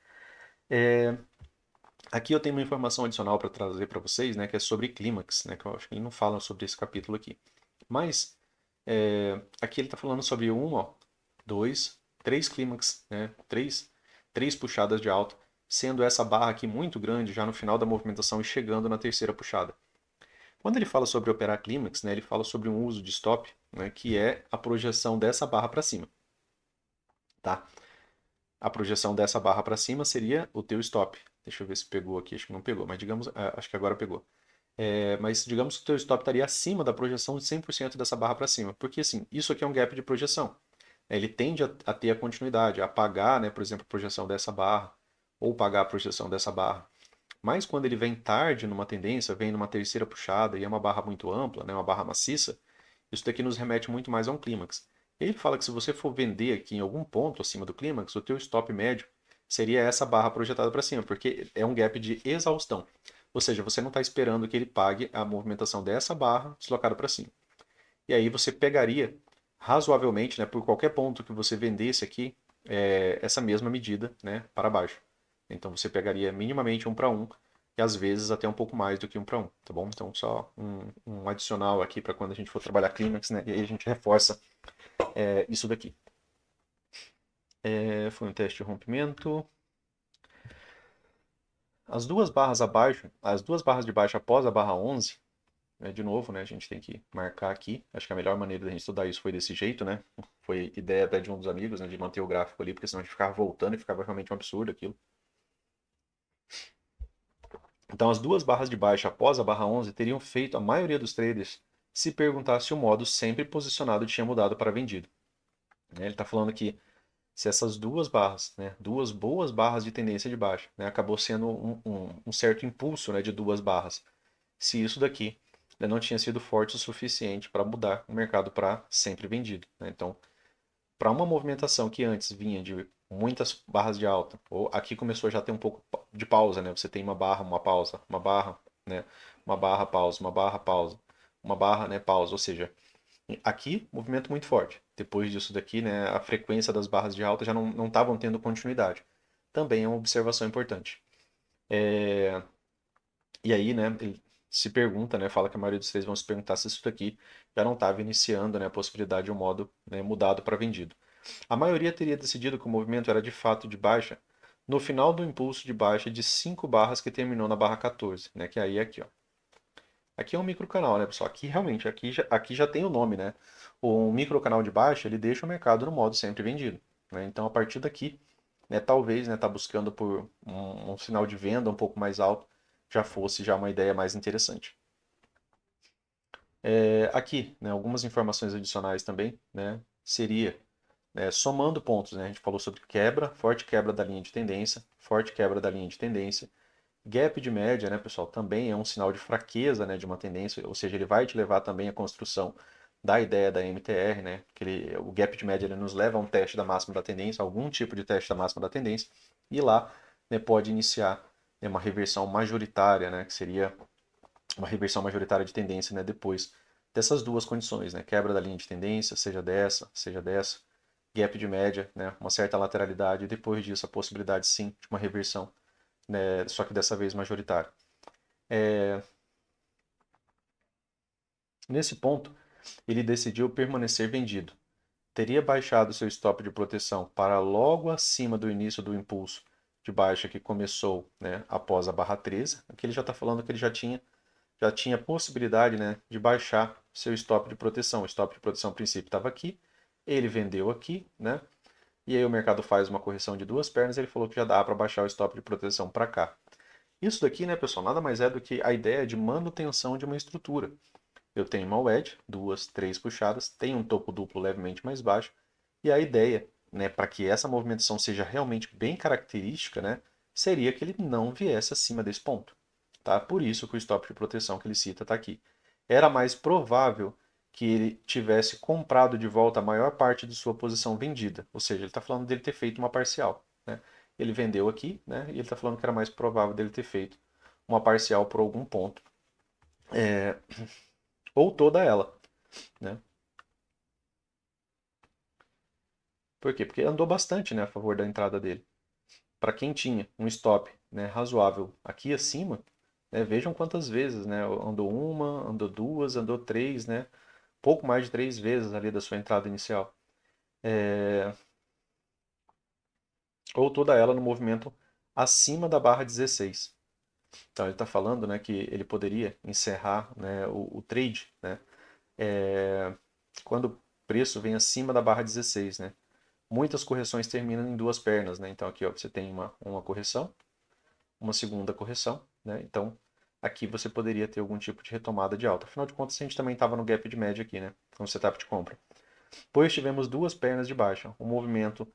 Aqui eu tenho uma informação adicional para trazer para vocês, né, que é sobre clímax, né, que eu acho que ele não fala sobre esse capítulo aqui. Mas aqui ele está falando sobre um, ó, dois, três clímax, né, três puxadas de alta, sendo essa barra aqui muito grande já no final da movimentação e chegando na terceira puxada. Quando ele fala sobre operar clímax, né, ele fala sobre um uso de stop, né, que é a projeção dessa barra para cima. Tá? A projeção dessa barra para cima seria o teu stop. Deixa eu ver se pegou aqui, acho que não pegou, mas digamos, acho que agora pegou. Mas digamos que o teu stop estaria acima da projeção de 100% dessa barra para cima, porque assim, isso aqui é um gap de projeção. Ele tende a ter a continuidade, a pagar, né, por exemplo, a projeção dessa barra, ou pagar a projeção dessa barra. Mas quando ele vem tarde numa tendência, vem numa terceira puxada e é uma barra muito ampla, né, uma barra maciça, isso daqui nos remete muito mais a um clímax. Ele fala que se você for vender aqui em algum ponto acima do clímax, o teu stop médio seria essa barra projetada para cima, porque é um gap de exaustão. Ou seja, você não está esperando que ele pague a movimentação dessa barra deslocada para cima. E aí você pegaria razoavelmente, né, por qualquer ponto que você vendesse aqui, essa mesma medida, né, para baixo. Então você pegaria minimamente 1 para 1 e às vezes até um pouco mais do que 1 para 1, tá bom? Então só um adicional aqui para quando a gente for trabalhar clímax, né, e aí a gente reforça isso daqui. Foi um teste de rompimento. As duas barras abaixo, as duas barras de baixo após a barra 11, de novo, né, a gente tem que marcar aqui. Acho que a melhor maneira da gente estudar isso foi desse jeito, né? Foi ideia até de um dos amigos, né, de manter o gráfico ali, porque senão a gente ficava voltando e ficava realmente um absurdo aquilo. Então, as duas barras de baixo após a barra 11 teriam feito a maioria dos traders se perguntar se o modo sempre posicionado tinha mudado para vendido. Ele está falando que se essas duas barras, né, duas boas barras de tendência de baixa, né, acabou sendo um certo impulso, né, de duas barras, se isso daqui, né, não tinha sido forte o suficiente para mudar o mercado para sempre vendido. Né? Então, para uma movimentação que antes vinha de muitas barras de alta, ou aqui começou já a ter um pouco de pausa, né? Você tem uma barra, uma pausa, uma barra, né? Uma barra, pausa, uma barra, pausa, uma barra, né? Pausa. Ou seja, aqui movimento muito forte. Depois disso daqui, né? A frequência das barras de alta já não estavam tendo continuidade. Também é uma observação importante. E aí, né? Ele se pergunta, né? Fala que a maioria dos três vão se perguntar se isso daqui já não estava iniciando, né? A possibilidade de um modo, né, mudado para vendido. A maioria teria decidido que o movimento era de fato de baixa no final do impulso de baixa de 5 barras que terminou na barra 14, né? Que aí é aqui, ó. Aqui é um microcanal, né, pessoal? Aqui realmente, aqui já tem o nome, né? O microcanal de baixa, ele deixa o mercado no modo sempre vendido, né? Então, a partir daqui, né, talvez, né, tá buscando por um sinal de venda um pouco mais alto, já fosse já uma ideia mais interessante. Aqui, né, algumas informações adicionais também, né, seria somando pontos, né, a gente falou sobre quebra, forte quebra da linha de tendência, forte quebra da linha de tendência, gap de média, né, pessoal, também é um sinal de fraqueza, né, de uma tendência, ou seja, ele vai te levar também à construção da ideia da MTR, né, que o gap de média ele nos leva a um teste da máxima da tendência, algum tipo de teste da máxima da tendência, e lá, né, pode iniciar, né, uma reversão majoritária, né, que seria uma reversão majoritária de tendência, né, depois dessas duas condições, né, quebra da linha de tendência, seja dessa, gap de média, né, uma certa lateralidade, e depois disso a possibilidade sim de uma reversão, né, só que dessa vez majoritária. Nesse ponto, ele decidiu permanecer vendido. Teria baixado seu stop de proteção para logo acima do início do impulso de baixa que começou, né, após a barra 13. Aqui ele já está falando que ele já tinha possibilidade, né, de baixar seu stop de proteção. O stop de proteção, a princípio, estava aqui, ele vendeu aqui, né, e aí o mercado faz uma correção de duas pernas e ele falou que já dá para baixar o stop de proteção para cá. Isso daqui, né, pessoal, nada mais é do que a ideia de manutenção de uma estrutura. Eu tenho uma wedge, duas, três puxadas, tenho um topo duplo levemente mais baixo, e a ideia, né, para que essa movimentação seja realmente bem característica, né, seria que ele não viesse acima desse ponto. Tá? Por isso que o stop de proteção que ele cita está aqui. Era mais provável que ele tivesse comprado de volta a maior parte de sua posição vendida, ou seja, ele está falando dele ter feito uma parcial. Né? Ele vendeu aqui, né, e ele está falando que era mais provável dele ter feito uma parcial por algum ponto, ou toda ela. Né? Por quê? Porque andou bastante, né, a favor da entrada dele. Para quem tinha um stop, né, razoável aqui acima, né, vejam quantas vezes, né, andou uma, andou duas, andou três, né, pouco mais de três vezes ali da sua entrada inicial. Ou toda ela no movimento acima da barra 16. Então ele está falando, né, que ele poderia encerrar, né, o trade, né, quando o preço vem acima da barra 16, né. Muitas correções terminam em duas pernas, né. Então aqui ó, você tem uma correção, uma segunda correção, né. Então aqui você poderia ter algum tipo de retomada de alta. Afinal de contas, a gente também estava no gap de média aqui, né, no setup de compra. Depois tivemos duas pernas de baixa. O movimento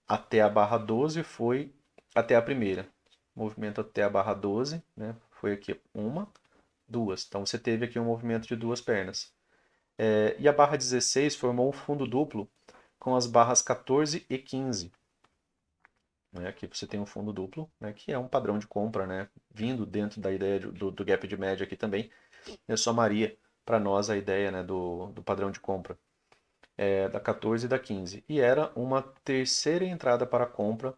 até a barra 12 foi até a primeira. Movimento até a barra 12, né? Foi aqui uma, duas. Então você teve aqui um movimento de duas pernas. E a barra 16 formou um fundo duplo com as barras 14 e 15. Né? Aqui você tem um fundo duplo, né? Que é um padrão de compra, né? Vindo dentro da ideia do gap de média aqui também. Eu somaria para nós a ideia, né? do padrão de compra. Da 14 e da 15. E era uma terceira entrada para compra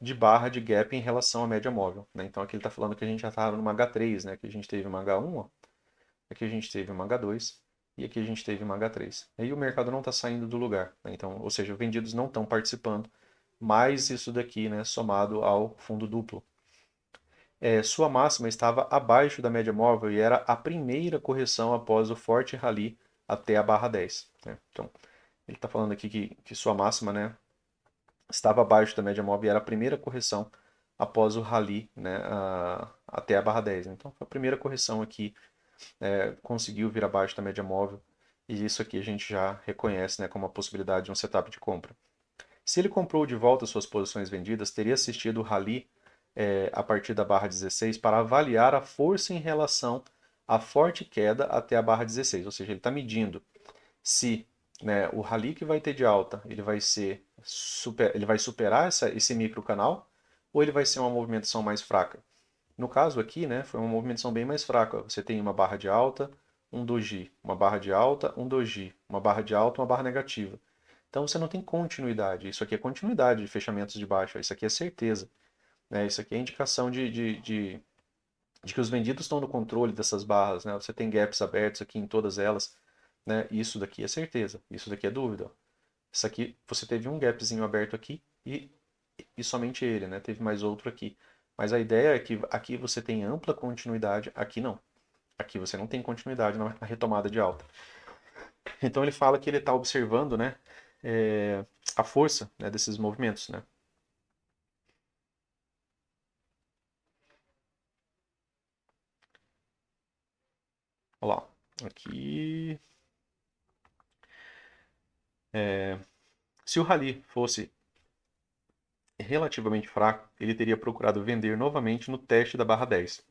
de barra de gap em relação à média móvel. Né? Então aqui ele está falando que a gente já estava numa H3, né? Aqui a gente teve uma H1, ó. Aqui a gente teve uma H2 e aqui a gente teve uma H3. Aí o mercado não está saindo do lugar. Né? Então, ou seja, os vendidos não estão participando, mais isso daqui, né, somado ao fundo duplo. Sua máxima estava abaixo da média móvel e era a primeira correção após o forte rally até a barra 10. Né? Então, ele está falando aqui que sua máxima, né, estava abaixo da média móvel e era a primeira correção após o rally, né, até a barra 10. Então, foi a primeira correção aqui, conseguiu vir abaixo da média móvel e isso aqui a gente já reconhece, né, como a possibilidade de um setup de compra. Se ele comprou de volta suas posições vendidas, teria assistido o rally a partir da barra 16 para avaliar a força em relação à forte queda até a barra 16. Ou seja, ele está medindo se, né, o rally que vai ter de alta ele vai ele vai superar esse micro canal ou ele vai ser uma movimentação mais fraca. No caso aqui, né, foi uma movimentação bem mais fraca. Você tem uma barra de alta, um doji, uma barra de alta, um doji, uma barra de alta, uma barra negativa. Então você não tem continuidade. Isso aqui é continuidade de fechamentos de baixa. Isso aqui é certeza. Né? Isso aqui é indicação de que os vendidos estão no controle dessas barras. Né? Você tem gaps abertos aqui em todas elas. Né? Isso daqui é certeza. Isso daqui é dúvida. Isso aqui, você teve um gapzinho aberto aqui e e somente ele, né? Teve mais outro aqui. Mas a ideia é que aqui você tem ampla continuidade, aqui não. Aqui você não tem continuidade na retomada de alta. Então ele fala que ele está observando, né, a força, né, desses movimentos, né? Olha lá, aqui, se o rally fosse relativamente fraco, ele teria procurado vender novamente no teste da barra 10.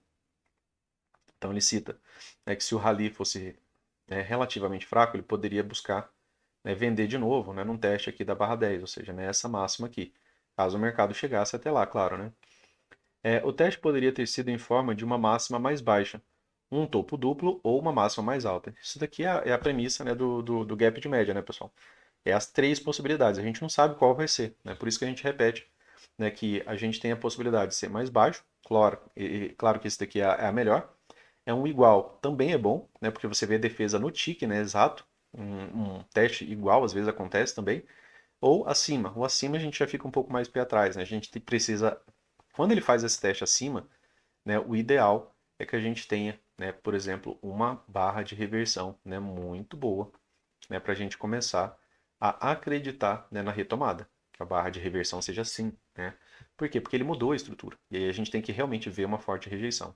Então ele cita, né, que se o rally fosse relativamente fraco, ele poderia buscar, né, vender de novo, né, num teste aqui da barra 10, ou seja, nessa máxima aqui, caso o mercado chegasse até lá, claro, né? O teste poderia ter sido em forma de uma máxima mais baixa, um topo duplo ou uma máxima mais alta. Isso daqui é a premissa, né, do gap de média, né, pessoal? É as três possibilidades. A gente não sabe qual vai ser, né? Por isso que a gente repete, né, que a gente tem a possibilidade de ser mais baixo, claro, claro que esse daqui é a melhor. É um igual, também é bom, né, porque você vê a defesa no tique, né, exato. Um teste igual às vezes acontece também. Ou acima. O acima a gente já fica um pouco mais pé atrás, né? A gente precisa, quando ele faz esse teste acima, né, o ideal é que a gente tenha, né, por exemplo, uma barra de reversão, né, muito boa, né, para a gente começar a acreditar, né, na retomada, que a barra de reversão seja assim, né? Por quê? Porque ele mudou a estrutura. E aí a gente tem que realmente ver uma forte rejeição.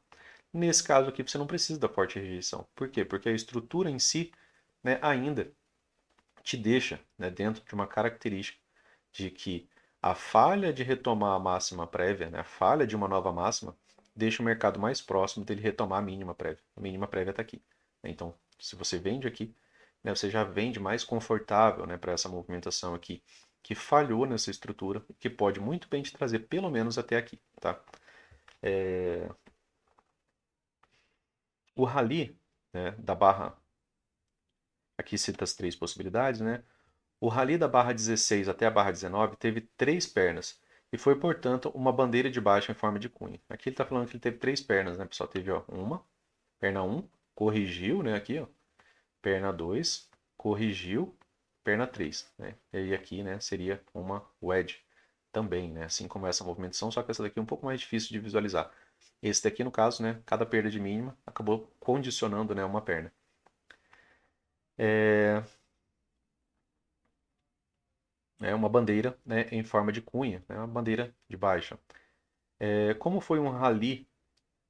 Nesse caso aqui, você não precisa da forte rejeição. Por quê? Porque a estrutura em si, né, ainda te deixa, né, dentro de uma característica de que a falha de retomar a máxima prévia, né, a falha de uma nova máxima, deixa o mercado mais próximo dele retomar a mínima prévia. A mínima prévia está aqui. Então, se você vende aqui, né, você já vende mais confortável, né, para essa movimentação aqui, que falhou nessa estrutura, que pode muito bem te trazer pelo menos até aqui. Tá? O rally, né, da barra, aqui cita as três possibilidades, né? O rally da barra 16 até a barra 19 teve três pernas e foi, portanto, uma bandeira de baixa em forma de cunha. Aqui ele está falando que ele teve três pernas, né, pessoal? Teve ó, uma, perna um, corrigiu, né, aqui, ó, perna 2, corrigiu, perna 3, né? E aí aqui, né, seria uma wedge também, né? Assim como essa movimentação, só que essa daqui é um pouco mais difícil de visualizar. Esse daqui, no caso, né, cada perda de mínima acabou condicionando, né, uma perna. É uma bandeira, né, em forma de cunha, né, uma bandeira de baixa. Como foi um rally,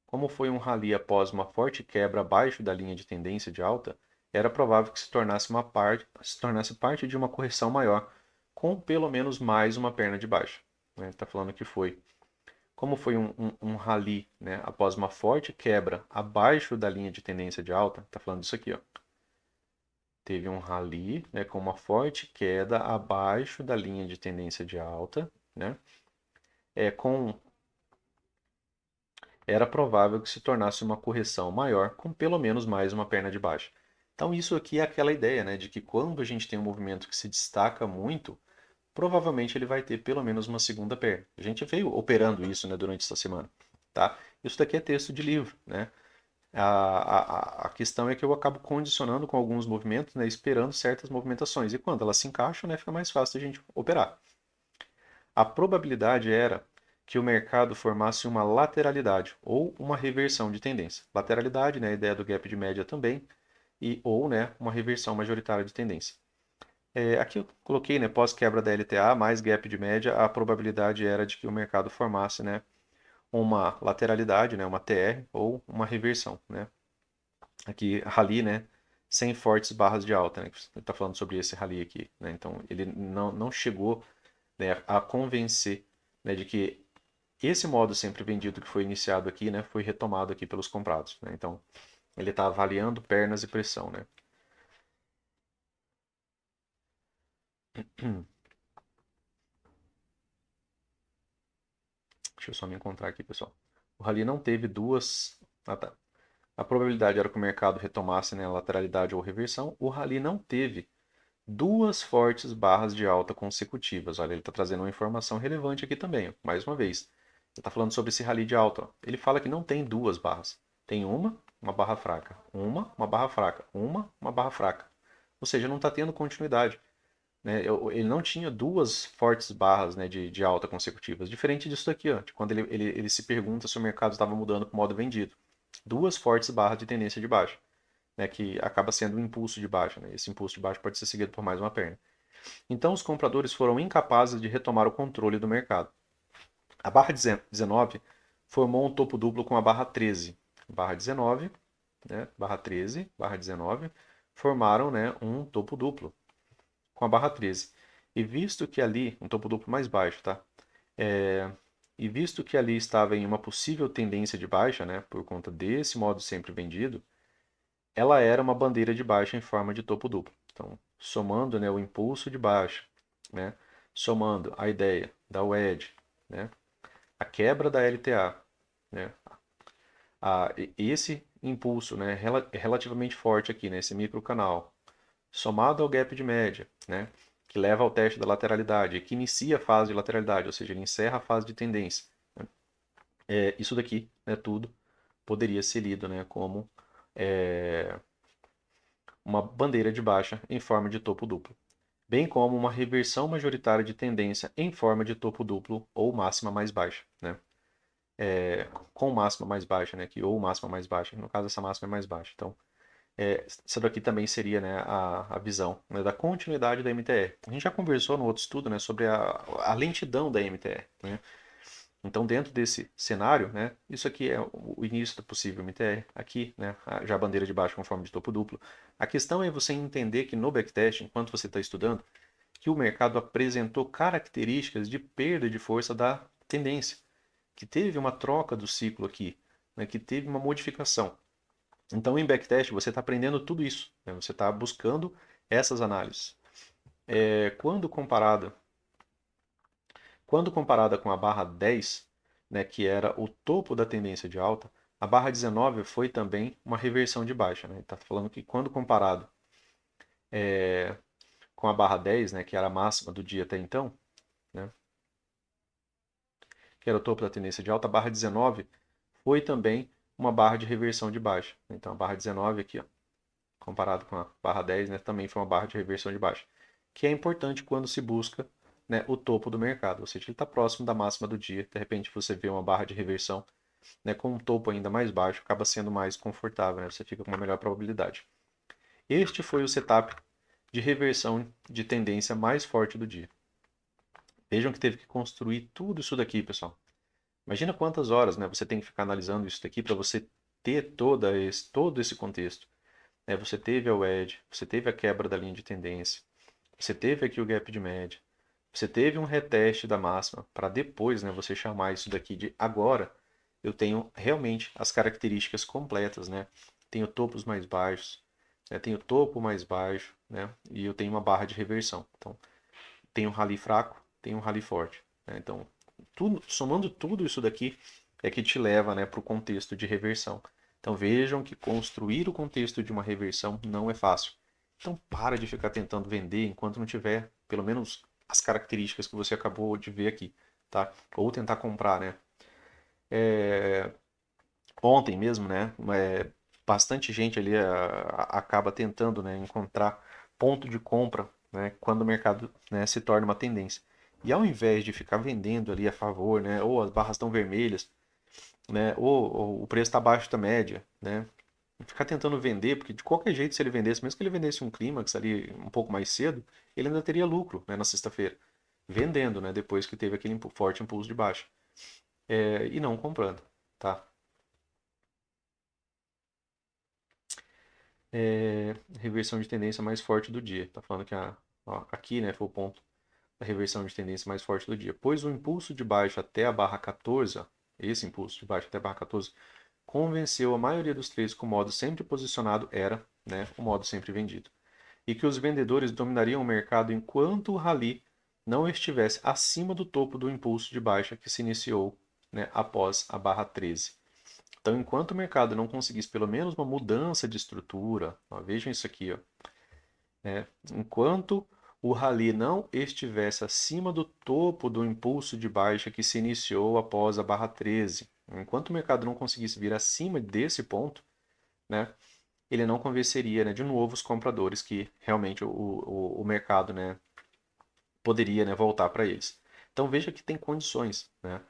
como foi um rally após uma forte quebra abaixo da linha de tendência de alta, era provável que se tornasse parte de uma correção maior, com pelo menos mais uma perna de baixa. Né? Está falando que foi. Como foi um rally, né, após uma forte quebra abaixo da linha de tendência de alta, está falando disso aqui, ó. Teve um rally, né, com uma forte queda abaixo da linha de tendência de alta, né? Com era provável que se tornasse uma correção maior com pelo menos mais uma perna de baixa. Então isso aqui é aquela ideia, né, de que quando a gente tem um movimento que se destaca muito, provavelmente ele vai ter pelo menos uma segunda perna. A gente veio operando isso, né, durante essa semana, tá? Isso daqui é texto de livro, né? A questão é que eu acabo condicionando com alguns movimentos, né, esperando certas movimentações. E quando elas se encaixam, né, fica mais fácil a gente operar. A probabilidade era que o mercado formasse uma lateralidade ou uma reversão de tendência. Lateralidade, né, a ideia do gap de média também, e ou né, uma reversão majoritária de tendência. Aqui eu coloquei, né, pós quebra da LTA mais gap de média, a probabilidade era de que o mercado formasse, né, uma lateralidade, né, uma TR ou uma reversão, né. Aqui rally, né, sem fortes barras de alta, né, que você está falando sobre esse rally aqui, né. Então ele não chegou, né, a convencer, né, de que esse modo sempre vendido que foi iniciado aqui, né, foi retomado aqui pelos comprados, né? Então, ele está avaliando pernas e pressão, né? Deixa eu só me encontrar aqui, pessoal. O rally não teve duas. Ah, tá. A probabilidade era que o mercado retomasse, né, lateralidade ou reversão. O rally não teve duas fortes barras de alta consecutivas. Olha, ele está trazendo uma informação relevante aqui também, ó. Mais uma vez. Ele está falando sobre esse rally de alta. Ó. Ele fala que não tem duas barras. Tem uma barra fraca. Uma barra fraca. Uma barra fraca. Ou seja, não está tendo continuidade. né, ele não tinha duas fortes barras, né, de alta consecutivas, diferente disso daqui, ó, de quando ele se pergunta se o mercado estava mudando para o modo vendido. Duas fortes barras de tendência de baixa, né, que acaba sendo um impulso de baixa. Né, esse impulso de baixa pode ser seguido por mais uma perna. Então, os compradores foram incapazes de retomar o controle do mercado. A barra 19 formou um topo duplo com a barra 13. Barra 19, né, barra 13, barra 19, formaram, né, um topo duplo com a barra 13. E visto que ali, um topo duplo mais baixo, tá? É, e visto que ali estava em uma possível tendência de baixa, né, por conta desse modo sempre vendido, ela era uma bandeira de baixa em forma de topo duplo. Então, somando, né, o impulso de baixa, né, somando a ideia da wedge, né, a quebra da LTA, né, esse impulso, né, relativamente forte aqui nesse microcanal, somado ao gap de média, né, que leva ao teste da lateralidade, que inicia a fase de lateralidade, ou seja, ele encerra a fase de tendência. Né? Isso daqui, né, tudo, poderia ser lido, né, como é, uma bandeira de baixa em forma de topo duplo, bem como uma reversão majoritária de tendência em forma de topo duplo ou máxima mais baixa. Né? Com máxima mais baixa, né, ou máxima mais baixa, no caso essa máxima é mais baixa. Então, isso daqui também seria, né, a visão, né, da continuidade da MTR. A gente já conversou no outro estudo, né, sobre a lentidão da MTR. Né? Então, dentro desse cenário, né, isso aqui é o início da possível MTR. Aqui, né, já a bandeira de baixo com forma de topo duplo. A questão é você entender que no backtest, enquanto você está estudando, que o mercado apresentou características de perda de força da tendência, que teve uma troca do ciclo aqui, né, que teve uma modificação. Então, em backtest, você está aprendendo tudo isso, né? Você está buscando essas análises. Quando comparada com a barra 10, né, que era o topo da tendência de alta, a barra 19 foi também uma reversão de baixa. Né? Está falando que quando comparado com a barra 10, né, que era a máxima do dia até então, né, que era o topo da tendência de alta, a barra 19 foi também uma barra de reversão de baixa. Então, a barra 19 aqui, ó, comparado com a barra 10, né, também foi uma barra de reversão de baixa, que é importante quando se busca, né, o topo do mercado, ou seja, ele está próximo da máxima do dia, de repente você vê uma barra de reversão, né, com um topo ainda mais baixo, acaba sendo mais confortável, né, você fica com uma melhor probabilidade. Este foi o setup de reversão de tendência mais forte do dia. Vejam que teve que construir tudo isso daqui, pessoal. Imagina quantas horas, né, você tem que ficar analisando isso daqui para você ter todo esse contexto. Né? Você teve a wedge, você teve a quebra da linha de tendência, você teve aqui o gap de média, você teve um reteste da máxima, para depois, né, você chamar isso daqui de agora eu tenho realmente as características completas. Né? Tenho topos mais baixos, né? Tenho topo mais baixo, né? E eu tenho uma barra de reversão. Então, tem um rally fraco, tem um rally forte. Né? Então, somando tudo isso daqui é que te leva, né, para o contexto de reversão. Então vejam que construir o contexto de uma reversão não é fácil. Então para de ficar tentando vender enquanto não tiver pelo menos as características que você acabou de ver aqui, tá? Ou tentar comprar, né? É, Ontem mesmo, né? Bastante gente ali acaba tentando, né, encontrar ponto de compra, né, quando o mercado, né, se torna uma tendência. E ao invés de ficar vendendo ali a favor, né, ou as barras estão vermelhas, né, ou o preço está abaixo da média, né, ficar tentando vender, porque de qualquer jeito, se ele vendesse, mesmo que ele vendesse um clímax ali um pouco mais cedo, ele ainda teria lucro, né, na sexta-feira, vendendo, né, depois que teve aquele forte impulso de baixa, e não comprando, tá? Reversão de tendência mais forte do dia. Tá falando que aqui, né, foi o ponto da reversão de tendência mais forte do dia. Pois o impulso de baixo até a barra 14, ó, esse impulso de baixo até a barra 14, convenceu a maioria dos traders que o modo sempre posicionado era, né, o modo sempre vendido. E que os vendedores dominariam o mercado enquanto o rally não estivesse acima do topo do impulso de baixa que se iniciou, né, após a barra 13. Então, enquanto o mercado não conseguisse pelo menos uma mudança de estrutura, ó, vejam isso aqui, ó, né? Enquanto o rally não estivesse acima do topo do impulso de baixa que se iniciou após a barra 13, enquanto o mercado não conseguisse vir acima desse ponto, né, ele não convenceria, né, de novo os compradores que realmente o mercado, né, poderia, né, voltar para eles. Então veja que tem condições, né,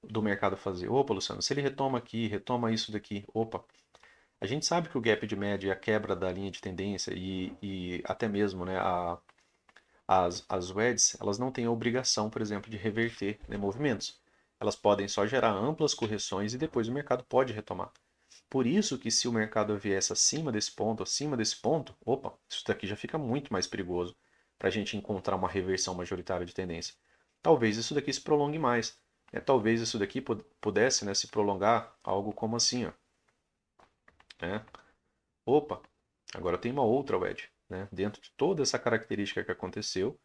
do mercado fazer. Opa, Luciano, se ele retoma aqui, retoma isso daqui, opa, a gente sabe que o gap de média, a quebra da linha de tendência e até mesmo, né, as WEDs, elas não têm a obrigação, por exemplo, de reverter, né, movimentos. Elas podem só gerar amplas correções e depois o mercado pode retomar. Por isso que se o mercado viesse acima desse ponto, opa, isso daqui já fica muito mais perigoso para a gente encontrar uma reversão majoritária de tendência. Talvez isso daqui se prolongue mais. Né? Talvez isso daqui pudesse, né, se prolongar algo como assim, ó, né? Opa, agora tem uma outra wedge, né? Dentro de toda essa característica que aconteceu,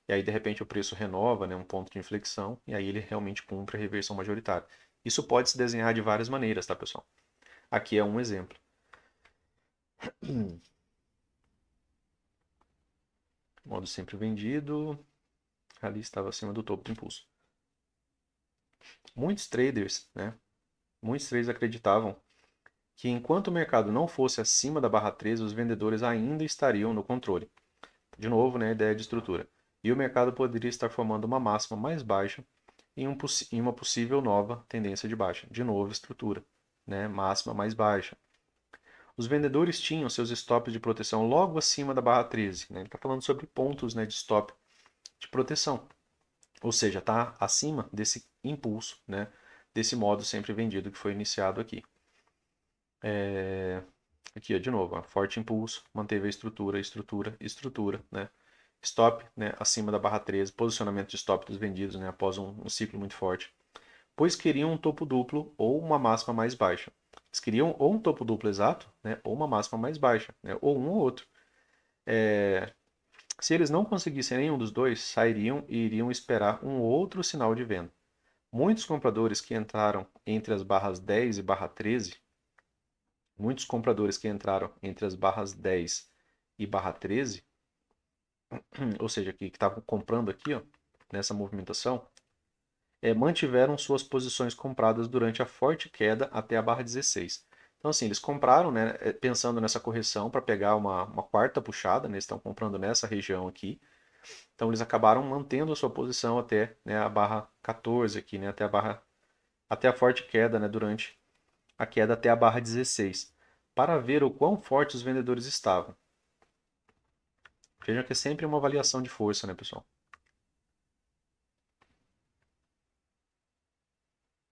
e aí de repente o preço renova, né, um ponto de inflexão, e aí ele realmente cumpre a reversão majoritária. Isso pode se desenhar de várias maneiras, tá, pessoal? Aqui é um exemplo. Modo sempre vendido, ali estava acima do topo do impulso. Muitos traders, né? Muitos traders acreditavam que enquanto o mercado não fosse acima da barra 13, os vendedores ainda estariam no controle. De novo, né, a ideia de estrutura. E o mercado poderia estar formando uma máxima mais baixa em uma possível nova tendência de baixa. De novo, estrutura, né, máxima mais baixa. Os vendedores tinham seus stops de proteção logo acima da barra 13. Né? Ele está falando sobre pontos, né, de stop de proteção. Ou seja, está acima desse impulso, né, desse modo sempre vendido que foi iniciado aqui. Aqui, ó, de novo, ó, forte impulso, manteve a estrutura, estrutura, estrutura, né? Stop, né, acima da barra 13, posicionamento de stop dos vendidos, né, após um ciclo muito forte. Pois queriam um topo duplo ou uma máxima mais baixa. Eles queriam ou um topo duplo exato, né, ou uma máxima mais baixa, né, ou um ou outro. Se eles não conseguissem nenhum dos dois, sairiam e iriam esperar um outro sinal de venda. Muitos compradores que entraram entre as barras 10 e barra 13, muitos compradores que entraram entre as barras 10 e barra 13, ou seja, que estavam comprando aqui, ó, nessa movimentação, mantiveram suas posições compradas durante a forte queda até a barra 16. Então, assim, eles compraram, né, pensando nessa correção para pegar uma quarta puxada, né, estão comprando nessa região aqui. Então, eles acabaram mantendo a sua posição até, né, a barra 14 aqui, né, até a forte queda, né, durante a queda até a barra 16, para ver o quão fortes os vendedores estavam. Vejam que é sempre uma avaliação de força, né, pessoal?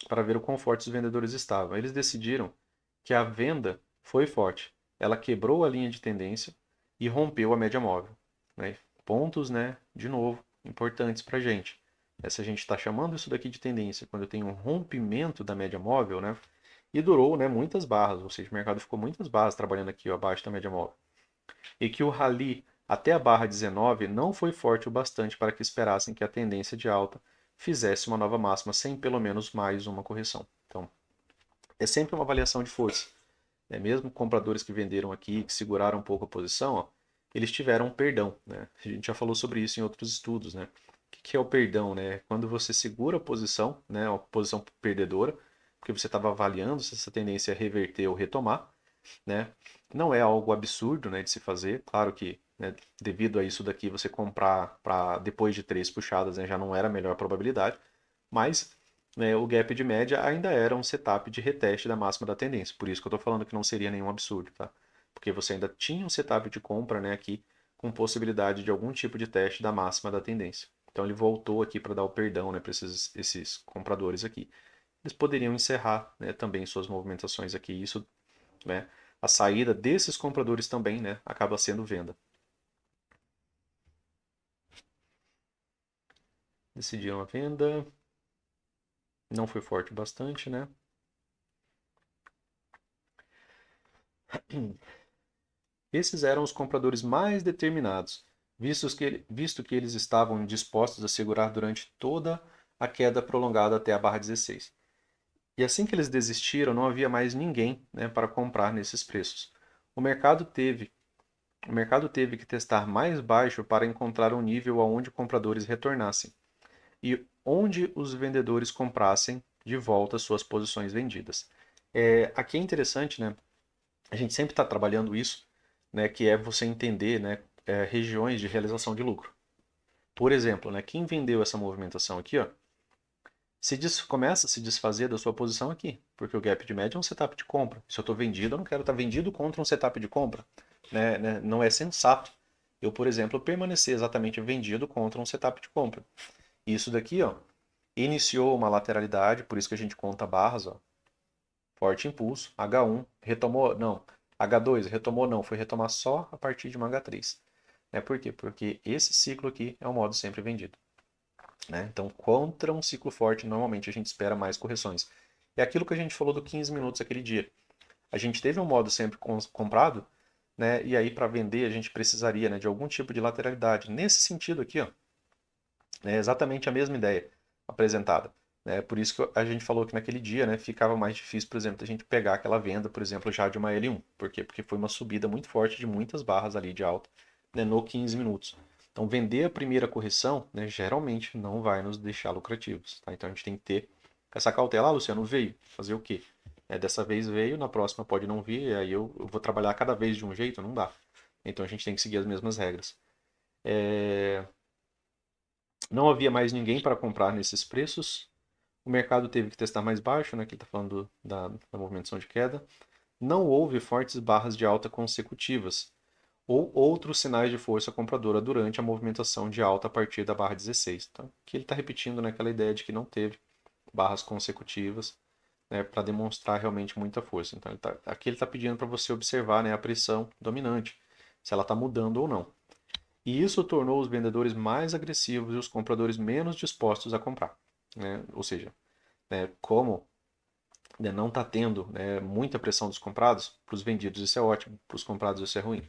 Para ver o quão fortes os vendedores estavam. Eles decidiram que a venda foi forte. Ela quebrou a linha de tendência e rompeu a média móvel. Né? Pontos, né, de novo, importantes para a gente. Se a gente está chamando isso daqui de tendência, quando eu tenho um rompimento da média móvel, né, e durou, né, muitas barras, ou seja, o mercado ficou muitas barras trabalhando aqui ó, abaixo da média móvel. E que o rally até a barra 19 não foi forte o bastante para que esperassem que a tendência de alta fizesse uma nova máxima sem pelo menos mais uma correção. Então, é sempre uma avaliação de força. Né? Mesmo compradores que venderam aqui, que seguraram um pouco a posição, ó, eles tiveram um perdão. Né? A gente já falou sobre isso em outros estudos. Né? O que é o perdão? Né? Quando você segura a posição, né, uma posição perdedora, porque você estava avaliando se essa tendência ia reverter ou retomar, né? Não é algo absurdo, né, de se fazer. Claro que, né, devido a isso daqui, você comprar para depois de 3 puxadas, né, já não era a melhor probabilidade, mas né, o gap de média ainda era um setup de reteste da máxima da tendência. Por isso que eu estou falando que não seria nenhum absurdo, tá? Porque você ainda tinha um setup de compra, né, aqui com possibilidade de algum tipo de teste da máxima da tendência. Então ele voltou aqui para dar o perdão, né, para esses compradores aqui. Eles poderiam encerrar, né, também suas movimentações aqui. Isso, né, a saída desses compradores também, né, acaba sendo venda. Decidiram a venda, não foi forte o bastante, né? Esses eram os compradores mais determinados, visto que eles estavam dispostos a segurar durante toda a queda prolongada até a barra 16. E assim que eles desistiram, não havia mais ninguém, né, para comprar nesses preços. O mercado teve o mercado teve que testar mais baixo para encontrar um nível aonde compradores retornassem e onde os vendedores comprassem de volta suas posições vendidas. Aqui é interessante, né? A gente sempre está trabalhando isso, né? Que é você entender, né? Regiões de realização de lucro. Por exemplo, né, quem vendeu essa movimentação aqui, ó, começa a se desfazer da sua posição aqui, porque o gap de média é um setup de compra. Se eu estou vendido, eu não quero estar vendido contra um setup de compra. Né? Não é sensato eu, por exemplo, permanecer exatamente vendido contra um setup de compra. Isso daqui, ó, iniciou uma lateralidade, por isso que a gente conta barras, ó. Forte impulso, H1, retomou, não, H2, retomou não, foi retomar só a partir de uma H3. Por quê? Porque esse ciclo aqui é o modo sempre vendido. Né? Então, contra um ciclo forte, normalmente a gente espera mais correções. É aquilo que a gente falou do 15 minutos aquele dia. A gente teve um modo sempre comprado, né? E aí para vender a gente precisaria, né, de algum tipo de lateralidade. Nesse sentido aqui, ó, é exatamente a mesma ideia apresentada. Né? Por isso que a gente falou que naquele dia, né, ficava mais difícil, por exemplo, a gente pegar aquela venda, por exemplo, já de uma L1. Por quê? Porque foi uma subida muito forte de muitas barras ali de alta, né, no 15 minutos. Então, vender a primeira correção, né, geralmente não vai nos deixar lucrativos. Tá? Então, a gente tem que ter essa cautela. Ah, Luciano, veio. Fazer o quê? Dessa vez veio, na próxima pode não vir, aí eu vou trabalhar cada vez de um jeito? Não dá. Então, a gente tem que seguir as mesmas regras. Não havia mais ninguém para comprar nesses preços. O mercado teve que testar mais baixo, né? Que ele está falando da movimentação de queda. Não houve fortes barras de alta consecutivas ou outros sinais de força compradora durante a movimentação de alta a partir da barra 16. Então, aqui ele está repetindo, né, aquela ideia de que não teve barras consecutivas, né, para demonstrar realmente muita força. Então, aqui ele está pedindo para você observar, né, a pressão dominante, se ela está mudando ou não. E isso tornou os vendedores mais agressivos e os compradores menos dispostos a comprar. Né? Ou seja, né, como, né, não está tendo, né, muita pressão dos comprados, para os vendidos isso é ótimo, para os comprados isso é ruim.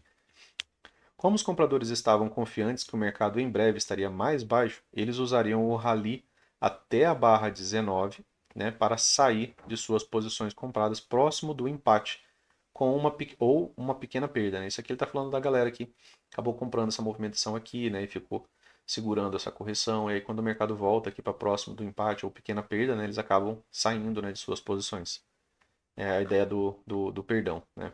Como os compradores estavam confiantes que o mercado em breve estaria mais baixo, eles usariam o rally até a barra 19, né, para sair de suas posições compradas próximo do empate com uma pequena perda. Né? Isso aqui ele está falando da galera que acabou comprando essa movimentação aqui, né, e ficou segurando essa correção. E aí quando o mercado volta aqui para próximo do empate ou pequena perda, né, eles acabam saindo, né, de suas posições. É a ideia do perdão. Né?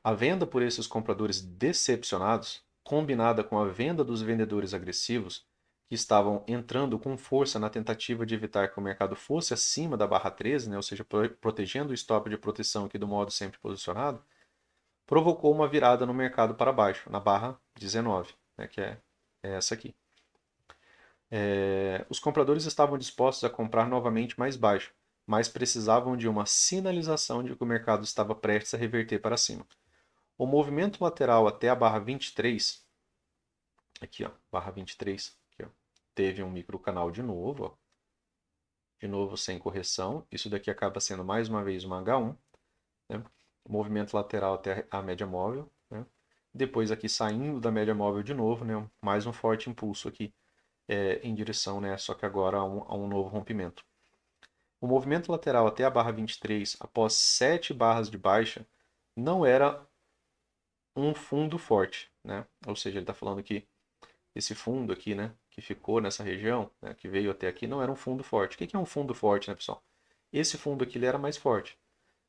A venda por esses compradores decepcionados, combinada com a venda dos vendedores agressivos, que estavam entrando com força na tentativa de evitar que o mercado fosse acima da barra 13, né, ou seja, protegendo o stop de proteção aqui do modo sempre posicionado, provocou uma virada no mercado para baixo, na barra 19, né, que é essa aqui. Os compradores estavam dispostos a comprar novamente mais baixo, mas precisavam de uma sinalização de que o mercado estava prestes a reverter para cima. O movimento lateral até a barra 23, aqui ó, barra 23, aqui, ó, teve um microcanal de novo, ó, de novo sem correção. Isso daqui acaba sendo mais uma vez uma H1, né? Movimento lateral até a média móvel, né? Depois aqui saindo da média móvel de novo, né? Mais um forte impulso aqui em direção, né? Só que agora a um novo rompimento. O movimento lateral até a barra 23, após 7 barras de baixa, não era um fundo forte, né? Ou seja, ele está falando que esse fundo aqui, né, que ficou nessa região, né, que veio até aqui, não era um fundo forte. O que é um fundo forte, né, pessoal? Esse fundo aqui ele era mais forte,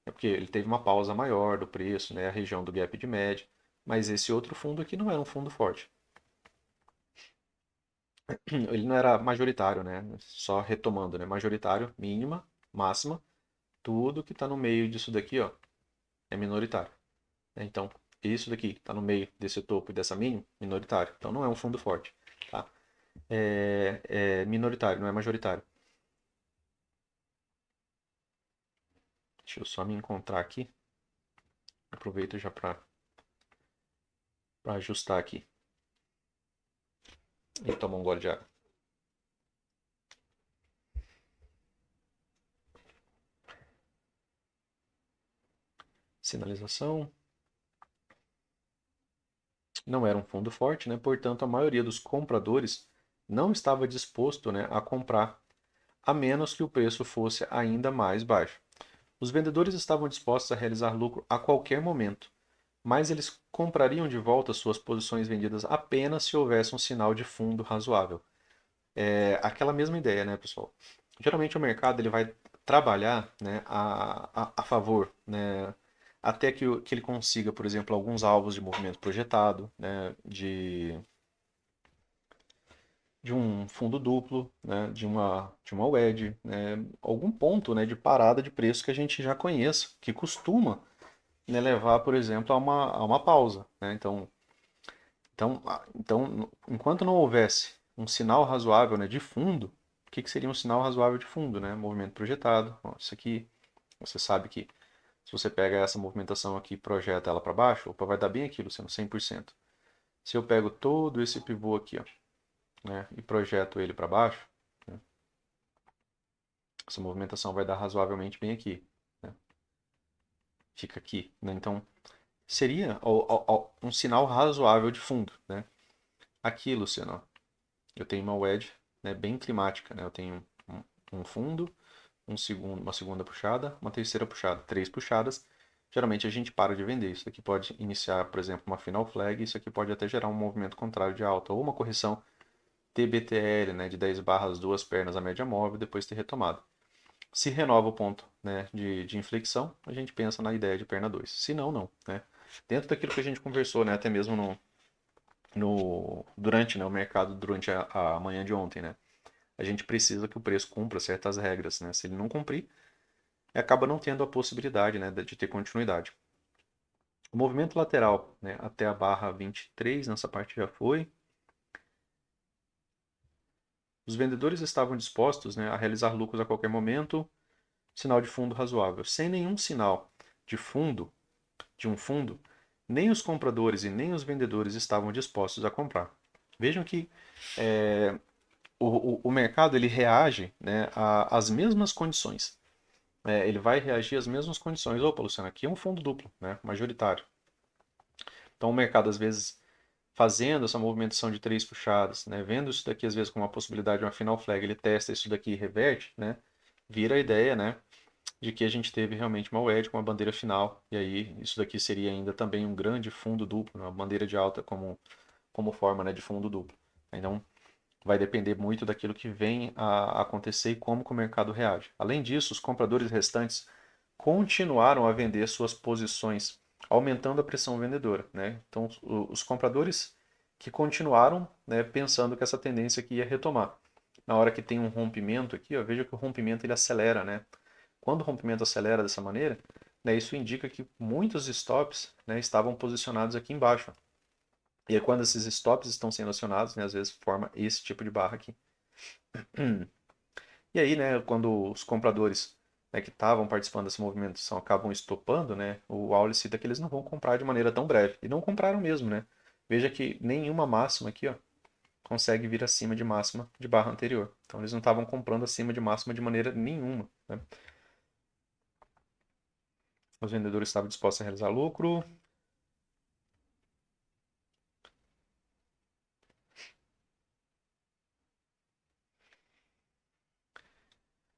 é porque ele teve uma pausa maior do preço, né, a região do gap de média, mas esse outro fundo aqui não era um fundo forte. Ele não era majoritário, né? Só retomando, né? Majoritário, mínima, máxima, tudo que está no meio disso daqui, ó, é minoritário. Então, isso daqui está no meio desse topo e dessa mínima, minoritário. Então, não é um fundo forte, tá? É minoritário, não é majoritário. Deixa eu só me encontrar aqui. Aproveito já para ajustar aqui. E tomar um gole de água. Sinalização. Não era um fundo forte, né? Portanto, a maioria dos compradores não estava disposto, né, a comprar, a menos que o preço fosse ainda mais baixo. Os vendedores estavam dispostos a realizar lucro a qualquer momento, mas eles comprariam de volta suas posições vendidas apenas se houvesse um sinal de fundo razoável. É aquela mesma ideia, né, pessoal? Geralmente o mercado ele vai trabalhar, né, a favor, né, até que ele consiga, por exemplo, alguns alvos de movimento projetado, né, de um fundo duplo, né, de uma wedge, né, algum ponto, né, de parada de preço que a gente já conheça, que costuma, né, levar, por exemplo, a uma pausa, né? Então, enquanto não houvesse um sinal razoável, né, de fundo, o que seria um sinal razoável de fundo, né? Movimento projetado. Ó, isso aqui, você sabe que se você pega essa movimentação aqui e projeta ela para baixo, opa, vai dar bem aquilo, sendo 100%. Se eu pego todo esse pivô aqui, ó, né, e projeto ele para baixo, né, essa movimentação vai dar razoavelmente bem aqui, né? Fica aqui, né? Então, seria um sinal razoável de fundo, né? Aqui, Luciano, ó, eu tenho uma wedge, né, bem climática, né? Eu tenho um fundo, uma segunda puxada, uma terceira puxada, três puxadas. Geralmente a gente para de vender. Isso aqui pode iniciar, por exemplo, uma final flag, isso aqui pode até gerar um movimento contrário de alta, ou uma correção TBTL, né, de 10 barras, duas pernas a média móvel, depois ter retomado. Se renova o ponto, né, de inflexão, a gente pensa na ideia de perna 2. Se não, não. Né? Dentro daquilo que a gente conversou, né, até mesmo durante, né, o mercado, durante a manhã de ontem, né? A gente precisa que o preço cumpra certas regras, né? Se ele não cumprir, acaba não tendo a possibilidade, né, de ter continuidade. O movimento lateral, né, até a barra 23, nessa parte já foi. Os vendedores estavam dispostos, né, a realizar lucros a qualquer momento, sinal de fundo razoável. Sem nenhum sinal de fundo, de um fundo, nem os compradores e nem os vendedores estavam dispostos a comprar. Vejam que o mercado ele reage, né, às mesmas condições. Ele vai reagir às mesmas condições. Opa, Luciano, aqui é um fundo duplo, né, majoritário. Então o mercado às vezes fazendo essa movimentação de três puxadas, né, vendo isso daqui às vezes como uma possibilidade de uma final flag, ele testa isso daqui e reverte, né, vira a ideia, né, de que a gente teve realmente uma wedge com uma bandeira final, e aí isso daqui seria ainda também um grande fundo duplo, né, uma bandeira de alta como forma, né, de fundo duplo. Então vai depender muito daquilo que vem a acontecer e como que o mercado reage. Além disso, os compradores restantes continuaram a vender suas posições, aumentando a pressão vendedora, né? Então, os compradores que continuaram, né, pensando que essa tendência aqui ia retomar. Na hora que tem um rompimento aqui, ó, veja que o rompimento ele acelera, né? Quando o rompimento acelera dessa maneira, né, isso indica que muitos stops, né, estavam posicionados aqui embaixo. E aí, quando esses stops estão sendo acionados, né, às vezes forma esse tipo de barra aqui. E aí, né, quando os compradores, né, que estavam participando dessa movimentação acabam estopando, né, o Auli cita que eles não vão comprar de maneira tão breve. E não compraram mesmo, né? Veja que nenhuma máxima aqui, ó, consegue vir acima de máxima de barra anterior. Então eles não estavam comprando acima de máxima de maneira nenhuma, né? Os vendedores estavam dispostos a realizar lucro.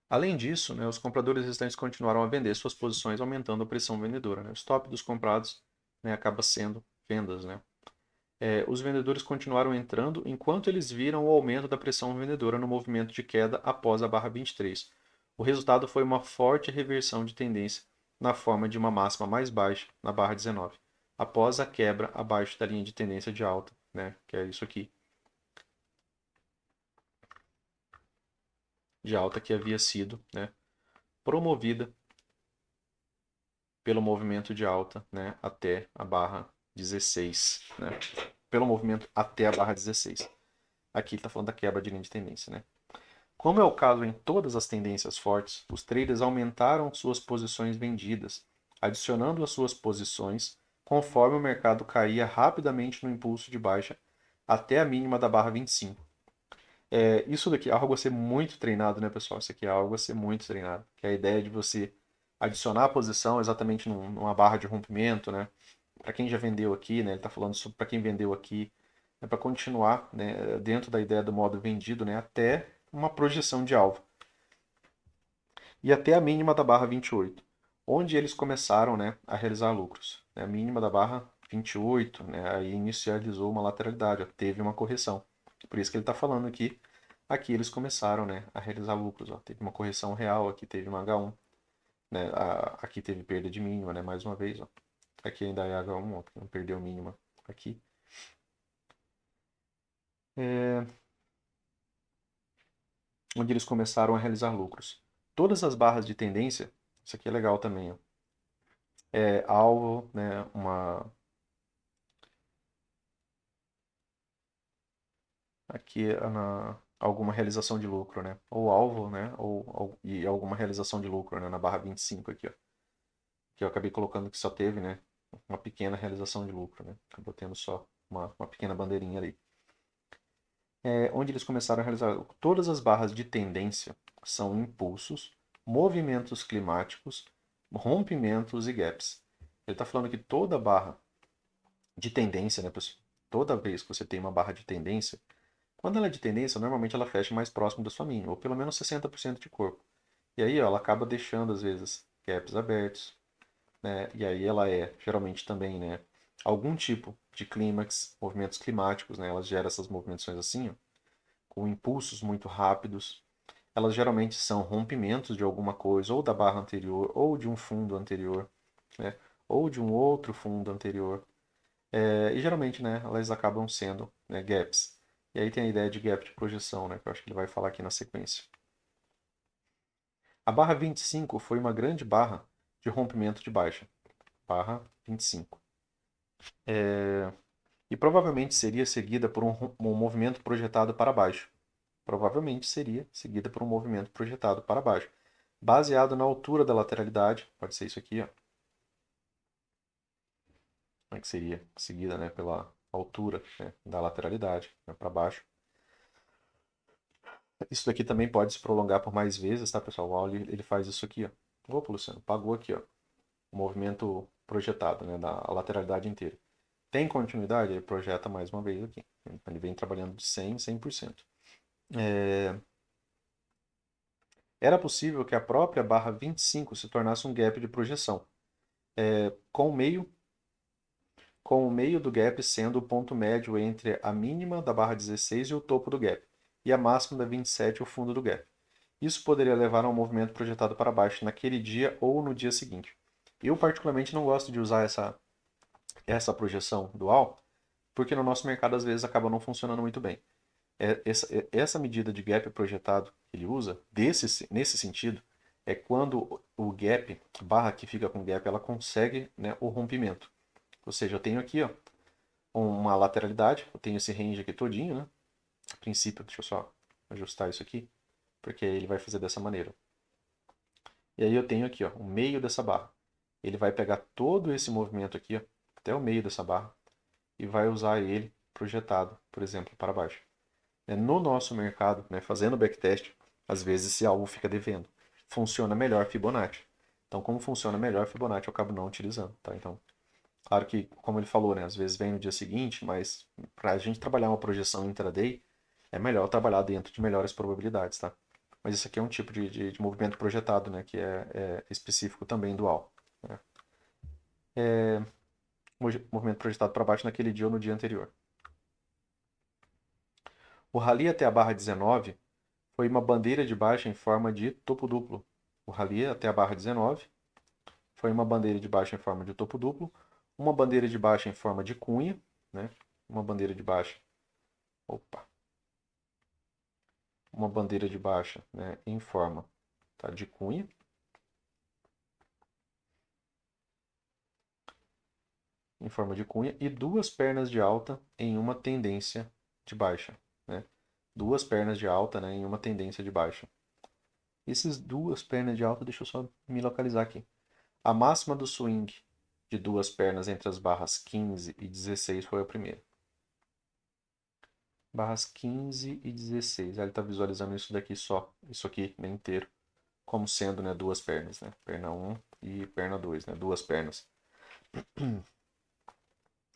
Além disso, né, os compradores restantes continuaram a vender suas posições, aumentando a pressão vendedora. Né? O stop dos comprados, né, acaba sendo vendas. Né? Os vendedores continuaram entrando enquanto eles viram o aumento da pressão vendedora no movimento de queda após a barra 23. O resultado foi uma forte reversão de tendência na forma de uma máxima mais baixa na barra 19, após a quebra abaixo da linha de tendência de alta, né, que é isso aqui, de alta que havia sido, né, promovida pelo movimento de alta, né, até a barra 16, né, pelo movimento até a barra 16. Aqui está falando da quebra de linha de tendência, né? Como é o caso em todas as tendências fortes, os traders aumentaram suas posições vendidas, adicionando as suas posições conforme o mercado caía rapidamente no impulso de baixa até a mínima da barra 25. Isso daqui é algo a ser muito treinado, né, pessoal? Isso aqui é algo a ser muito treinado. Que é a ideia de você adicionar a posição exatamente numa barra de rompimento, né? Para quem já vendeu aqui, né? Ele está falando sobre para quem vendeu aqui, né, para continuar, né, dentro da ideia do modo vendido, né, até uma projeção de alvo e até a mínima da barra 28, onde eles começaram, né, a realizar lucros. Né, a mínima da barra 28, né, aí inicializou uma lateralidade, ó, teve uma correção. Por isso que ele está falando aqui eles começaram, né, a realizar lucros. Ó, teve uma correção real, aqui teve uma H1. né? Aqui teve perda de mínima, né? Mais uma vez, ó. Aqui ainda é H1, ó, não perdeu mínima aqui. Onde eles começaram a realizar lucros. Todas as barras de tendência, isso aqui é legal também, ó. É alvo, né? Aqui alguma realização de lucro, né? Ou alvo, né? E alguma realização de lucro, né? Na barra 25 aqui, ó. Que eu acabei colocando que só teve, né? Uma pequena realização de lucro, né? Acabou tendo só uma pequena bandeirinha ali. Onde eles começaram a realizar. Todas as barras de tendência são impulsos, movimentos climáticos, rompimentos e gaps. Ele está falando que toda barra de tendência, né, pessoal? Toda vez que você tem uma barra de tendência, quando ela é de tendência, normalmente ela fecha mais próximo da sua mínima, ou pelo menos 60% de corpo. E aí, ó, ela acaba deixando, às vezes, gaps abertos, né? E aí ela geralmente também, né, algum tipo de clímax, movimentos climáticos, né? Ela gera essas movimentações assim, ó, com impulsos muito rápidos. Elas geralmente são rompimentos de alguma coisa, ou da barra anterior, ou de um fundo anterior, né? Ou de um outro fundo anterior. E geralmente, né, elas acabam sendo, né, gaps. E aí tem a ideia de gap de projeção, né, que eu acho que ele vai falar aqui na sequência. A barra 25 foi uma grande barra de rompimento de baixa. Barra 25. E provavelmente seria seguida por um movimento projetado para baixo. Provavelmente seria seguida por um movimento projetado para baixo. Baseado na altura da lateralidade, pode ser isso aqui, ó. Como é que seria? Seguida, né, pela altura, né, da lateralidade, né, para baixo. Isso daqui também pode se prolongar por mais vezes, tá, pessoal? O Auli, ele faz isso aqui, ó. Opa, Luciano, pagou aqui, ó. O movimento projetado, né, da lateralidade inteira. Tem continuidade? Ele projeta mais uma vez aqui. Ele vem trabalhando de 100 em 100%. Era possível que a própria barra 25 se tornasse um gap de projeção, com o meio do gap sendo o ponto médio entre a mínima da barra 16 e o topo do gap, e a máxima da 27 o fundo do gap. Isso poderia levar a um movimento projetado para baixo naquele dia ou no dia seguinte. Eu particularmente não gosto de usar essa projeção dual, porque no nosso mercado às vezes acaba não funcionando muito bem. Essa medida de gap projetado que ele usa, nesse sentido, é quando o gap, a barra que fica com gap, ela consegue, né, o rompimento. Ou seja, eu tenho aqui, ó, uma lateralidade, eu tenho esse range aqui todinho, né? A princípio, deixa eu só ajustar isso aqui, porque ele vai fazer dessa maneira. E aí eu tenho aqui, ó, o meio dessa barra. Ele vai pegar todo esse movimento aqui, ó, até o meio dessa barra, e vai usar ele projetado, por exemplo, para baixo. No nosso mercado, né, fazendo backtest, às vezes esse alvo fica devendo. Funciona melhor Fibonacci. Então, como funciona melhor Fibonacci, eu acabo não utilizando, tá? Então, claro que, como ele falou, né, às vezes vem no dia seguinte, mas para a gente trabalhar uma projeção intraday, é melhor trabalhar dentro de melhores probabilidades, tá? Mas isso aqui é um tipo de movimento projetado, né, que é específico também dual, né? Movimento projetado para baixo naquele dia ou no dia anterior. O rally até a barra 19 foi uma bandeira de baixa em forma de topo duplo. O rally até a barra 19 foi uma bandeira de baixa em forma de topo duplo, uma bandeira de baixa em forma de cunha, né? Uma bandeira de baixa, opa, uma bandeira de baixa, né, em forma, tá, de cunha, e duas pernas de alta em uma tendência de baixa, né? Duas pernas de alta, né, em uma tendência de baixa. Essas duas pernas de alta, deixa eu só me localizar aqui. A máxima do swing de duas pernas entre as barras 15 e 16 foi a primeira. Barras 15 e 16. Aí ele está visualizando isso daqui só, isso aqui né, inteiro, como sendo né, duas pernas, né? Perna 1 e perna 2, né? Duas pernas.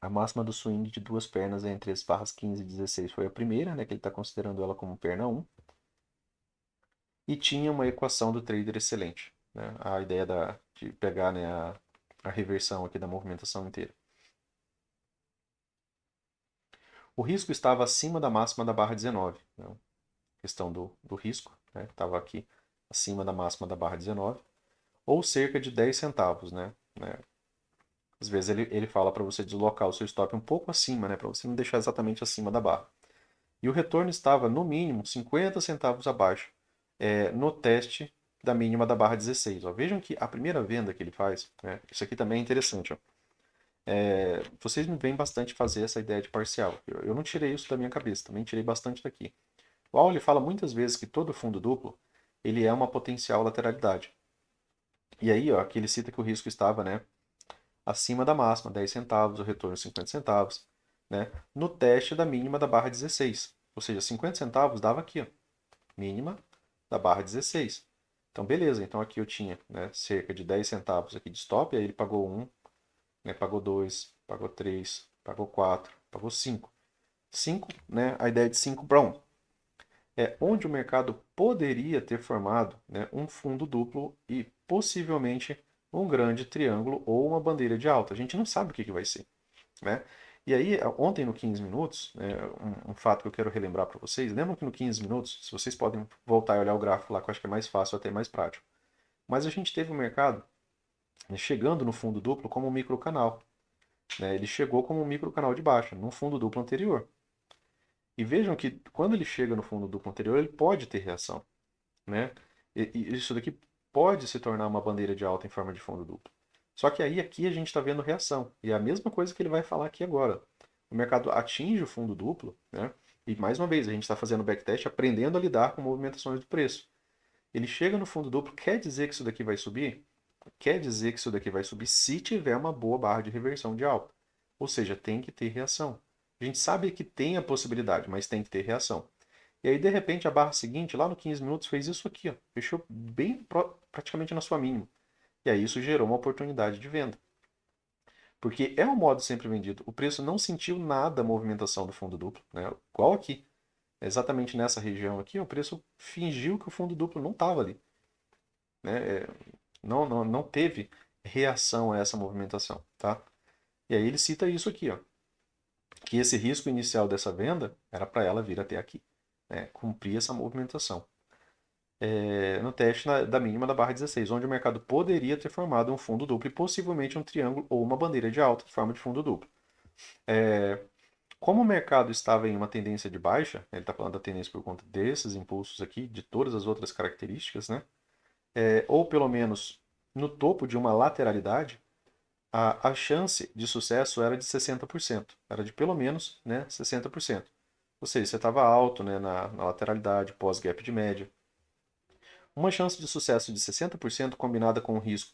A máxima do swing de duas pernas entre as barras 15 e 16 foi a primeira, né? Que ele está considerando ela como perna 1. E tinha uma equação do trader excelente. Né? A ideia de pegar né, a reversão aqui da movimentação inteira. O risco estava acima da máxima da barra 19. Né? Questão do risco, né? Estava aqui acima da máxima da barra 19. ou cerca de 10 centavos, né? Às vezes ele fala para você deslocar o seu stop um pouco acima, né? Para você não deixar exatamente acima da barra. E o retorno estava, no mínimo, 50 centavos abaixo no teste da mínima da barra 16. Ó. Vejam que a primeira venda que ele faz, né? Isso aqui também é interessante. Ó. Vocês me veem bastante fazer essa ideia de parcial. Eu não tirei isso da minha cabeça, também tirei bastante daqui. O Auli fala muitas vezes que todo fundo duplo ele é uma potencial lateralidade. E aí, ó, aqui ele cita que o risco estava, né, acima da máxima, 10 centavos, o retorno 50 centavos, né, no teste da mínima da barra 16. Ou seja, 50 centavos dava aqui, ó, mínima da barra 16. Então, beleza. Então, aqui eu tinha, né, cerca de 10 centavos aqui de stop, aí ele pagou 1, né, pagou 2, pagou 3, pagou 4, pagou 5. 5, né, a ideia de 5 para 1. É onde o mercado poderia ter formado, né, um fundo duplo e possivelmente um grande triângulo ou uma bandeira de alta. A gente não sabe o que vai ser, né? E aí, ontem no 15 minutos, né, um fato que eu quero relembrar para vocês, lembram que no 15 minutos, se vocês podem voltar e olhar o gráfico lá, que eu acho que é mais fácil, até mais prático. Mas a gente teve o mercado, né, chegando no fundo duplo como um microcanal. Né? Ele chegou como um microcanal de baixa, num fundo duplo anterior. E vejam que quando ele chega no fundo duplo anterior, ele pode ter reação. Né? E isso daqui pode se tornar uma bandeira de alta em forma de fundo duplo. Só que aí aqui a gente está vendo reação. E é a mesma coisa que ele vai falar aqui agora. O mercado atinge o fundo duplo, né? E mais uma vez, a gente está fazendo backtest, aprendendo a lidar com movimentações do preço. Ele chega no fundo duplo, quer dizer que isso daqui vai subir? Quer dizer que isso daqui vai subir se tiver uma boa barra de reversão de alta. Ou seja, tem que ter reação. A gente sabe que tem a possibilidade, mas tem que ter reação. E aí, de repente, a barra seguinte, lá no 15 minutos, fez isso aqui, ó, fechou bem praticamente na sua mínima. E aí isso gerou uma oportunidade de venda. Porque é um modo sempre vendido. O preço não sentiu nada a movimentação do fundo duplo, né? Igual aqui. Exatamente nessa região aqui, o preço fingiu que o fundo duplo não estava ali. Né? Não teve reação a essa movimentação. Tá? E aí ele cita isso aqui, ó, que esse risco inicial dessa venda era para ela vir até aqui, né? Cumprir essa movimentação. No teste da mínima da barra 16, onde o mercado poderia ter formado um fundo duplo e possivelmente um triângulo ou uma bandeira de alta de forma de fundo duplo. Como o mercado estava em uma tendência de baixa, ele está falando da tendência por conta desses impulsos aqui, de todas as outras características, né? Ou pelo menos no topo de uma lateralidade, a chance de sucesso era de 60%. Era de pelo menos, né, 60%. Ou seja, você estava alto, né, na lateralidade, pós-gap de média. Uma chance de sucesso de 60% combinada com um risco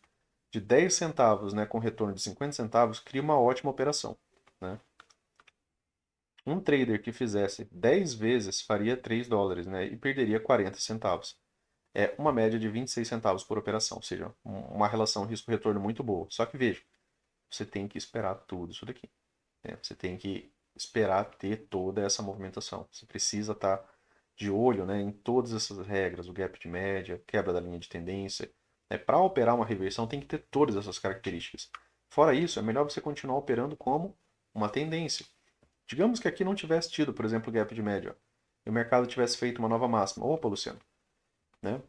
de 10 centavos, né, com retorno de 50 centavos, cria uma ótima operação. Né? Um trader que fizesse 10 vezes faria 3 dólares, né, e perderia 40 centavos. É uma média de 26 centavos por operação, ou seja, uma relação risco-retorno muito boa. Só que veja, você tem que esperar tudo isso daqui. Né? Você tem que esperar ter toda essa movimentação. Você precisa estar de olho, né, em todas essas regras, o gap de média, quebra da linha de tendência. Para operar uma reversão tem que ter todas essas características. Fora isso, é melhor você continuar operando como uma tendência. Digamos que aqui não tivesse tido, por exemplo, o gap de média, e o mercado tivesse feito uma nova máxima. Opa, Luciano, né?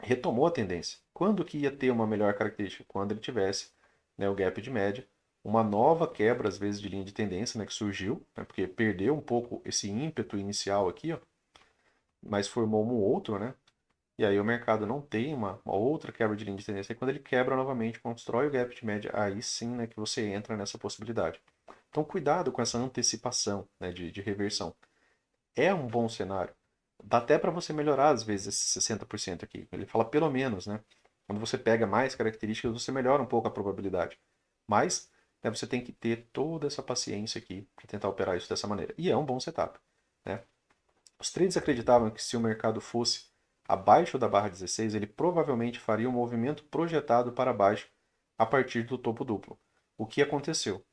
Retomou a tendência. Quando que ia ter uma melhor característica? Quando ele tivesse, né, o gap de média, uma nova quebra, às vezes, de linha de tendência, né, que surgiu, né, porque perdeu um pouco esse ímpeto inicial aqui, ó, mas formou um outro, né? E aí o mercado não tem uma outra quebra de linha de tendência. E quando ele quebra novamente, constrói o gap de média, aí sim, né, que você entra nessa possibilidade. Então cuidado com essa antecipação, né, de reversão. É um bom cenário. Dá até para você melhorar, às vezes, esse 60% aqui. Ele fala pelo menos, né? Quando você pega mais características, você melhora um pouco a probabilidade. Mas, né, você tem que ter toda essa paciência aqui para tentar operar isso dessa maneira. E é um bom setup. Né? Os traders acreditavam que se o mercado fosse abaixo da barra 16, ele provavelmente faria um movimento projetado para baixo a partir do topo duplo. O que aconteceu?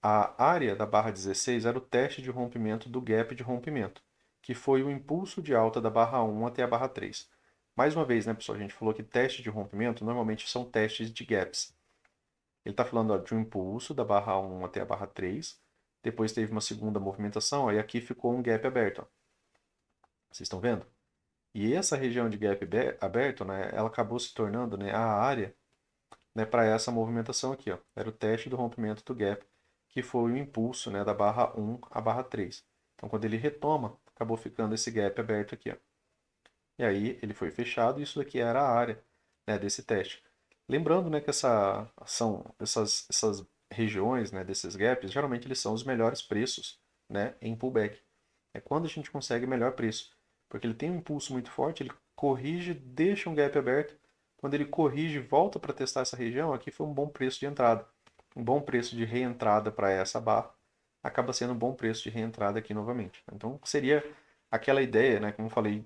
A área da barra 16 era o teste de rompimento do gap de rompimento, que foi o impulso de alta da barra 1 até a barra 3. Mais uma vez, né, pessoal, a gente falou que teste de rompimento normalmente são testes de gaps. Ele está falando ó, de um impulso da barra 1 até a barra 3, depois teve uma segunda movimentação, aí aqui ficou um gap aberto. Ó. Vocês estão vendo? E essa região de gap aberto, né, ela acabou se tornando, né, a área, né, para essa movimentação aqui, ó. Era o teste do rompimento do gap, que foi o impulso, né, da barra 1 à barra 3. Então, quando ele retoma, acabou ficando esse gap aberto aqui, ó. E aí ele foi fechado e isso daqui era a área, né, desse teste. Lembrando, né, que essas regiões, né, desses gaps, geralmente eles são os melhores preços, né, em pullback. É quando a gente consegue melhor preço, porque ele tem um impulso muito forte, ele corrige, deixa um gap aberto. Quando ele corrige, volta para testar essa região, aqui foi um bom preço de entrada. Um bom preço de reentrada para essa barra, acaba sendo um bom preço de reentrada aqui novamente. Então seria aquela ideia, né, como eu falei,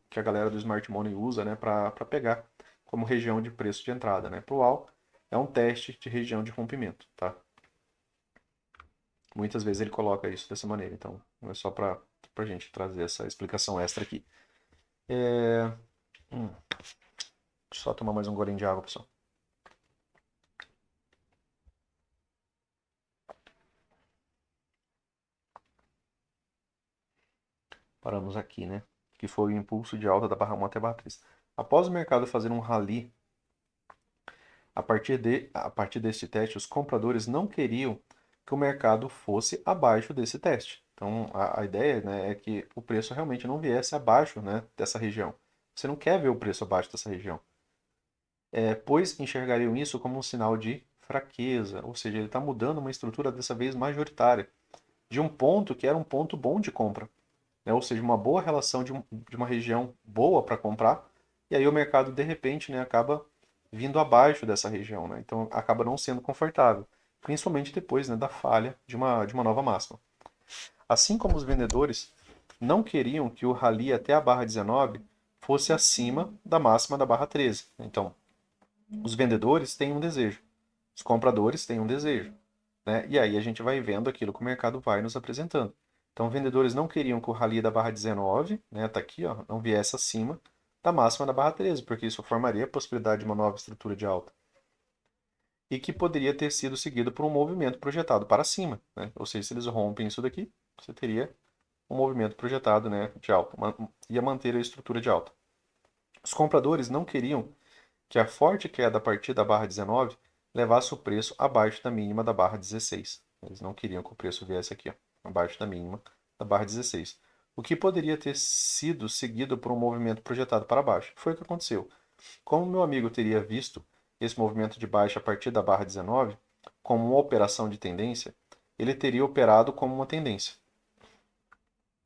que a galera do Smart Money usa, né, para pegar como região de preço de entrada, né? Para o AL é um teste de região de rompimento, tá? Muitas vezes ele coloca isso dessa maneira, então é só para a gente trazer essa explicação extra aqui. Hum, deixa eu só tomar mais um golinho de água, pessoal. Paramos aqui, né? Que foi o impulso de alta da barra 1 até a barra 3. Após o mercado fazer um rally, a partir deste teste, os compradores não queriam que o mercado fosse abaixo desse teste. Então, a ideia, né, é que o preço realmente não viesse abaixo, né, dessa região. Você não quer ver o preço abaixo dessa região. Pois enxergariam isso como um sinal de fraqueza, ou seja, ele está mudando uma estrutura dessa vez majoritária, de um ponto que era um ponto bom de compra, né? Ou seja, uma boa relação de uma região boa para comprar, e aí o mercado de repente, né, acaba vindo abaixo dessa região, né? Então acaba não sendo confortável, principalmente depois, né, da falha de uma nova máxima. Assim como os vendedores não queriam que o rally até a barra 19 fosse acima da máxima da barra 13. Então, os vendedores têm um desejo, os compradores têm um desejo, né? E aí a gente vai vendo aquilo que o mercado vai nos apresentando. Então, vendedores não queriam que o rally da barra 19, né, tá aqui, ó, não viesse acima da máxima da barra 13, porque isso formaria a possibilidade de uma nova estrutura de alta. E que poderia ter sido seguido por um movimento projetado para cima, né? Ou seja, se eles rompem isso daqui, você teria um movimento projetado, né, de alta, ia manter a estrutura de alta. Os compradores não queriam que a forte queda a partir da barra 19 levasse o preço abaixo da mínima da barra 16. Eles não queriam que o preço viesse aqui, ó, abaixo da mínima da barra 16. O que poderia ter sido seguido por um movimento projetado para baixo. Foi o que aconteceu. Como meu amigo teria visto esse movimento de baixa a partir da barra 19 como uma operação de tendência, ele teria operado como uma tendência.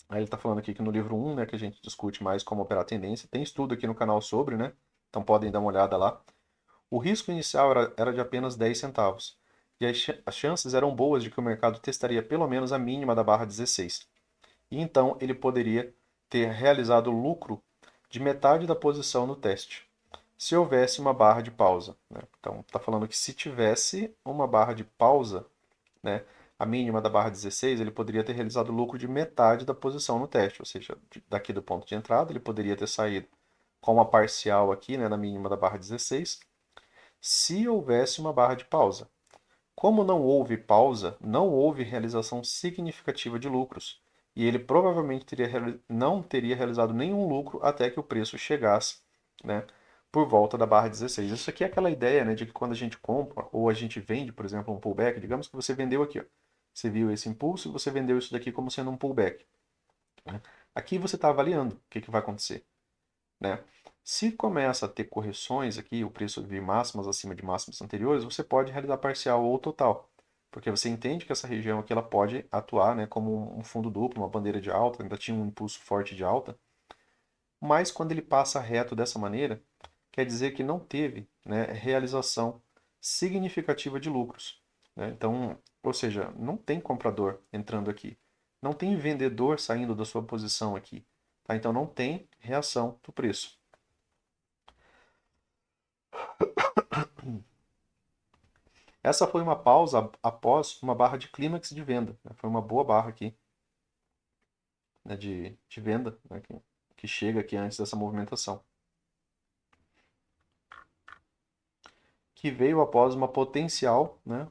Aí ele está falando aqui que no livro 1, né, que a gente discute mais como operar tendência, tem estudo aqui no canal sobre, né? Então podem dar uma olhada lá. O risco inicial era de apenas 10 centavos, e as chances eram boas de que o mercado testaria pelo menos a mínima da barra 16. E então ele poderia ter realizado lucro de metade da posição no teste, se houvesse uma barra de pausa, né? Então está falando que se tivesse uma barra de pausa, né, a mínima da barra 16, ele poderia ter realizado lucro de metade da posição no teste, ou seja, daqui do ponto de entrada ele poderia ter saído com uma parcial aqui, né, na mínima da barra 16, se houvesse uma barra de pausa. Como não houve pausa, não houve realização significativa de lucros, e ele provavelmente não teria realizado nenhum lucro até que o preço chegasse, né, por volta da barra 16. Isso aqui é aquela ideia, né, de que quando a gente compra ou a gente vende, por exemplo, um pullback, digamos que você vendeu aqui, ó, você viu esse impulso e você vendeu isso daqui como sendo um pullback, né? Aqui você está avaliando o que vai acontecer, né? Se começa a ter correções aqui, o preço vir máximas acima de máximas anteriores, você pode realizar parcial ou total, porque você entende que essa região aqui ela pode atuar, né, como um fundo duplo, uma bandeira de alta, ainda tinha um impulso forte de alta, mas quando ele passa reto dessa maneira, quer dizer que não teve, né, realização significativa de lucros, né? Então, ou seja, não tem comprador entrando aqui, não tem vendedor saindo da sua posição aqui, tá? Então não tem reação do preço. Essa foi uma pausa após uma barra de clímax de venda, né? Foi uma boa barra aqui, né, de venda, né, que chega aqui antes dessa movimentação. Que veio após uma potencial, né,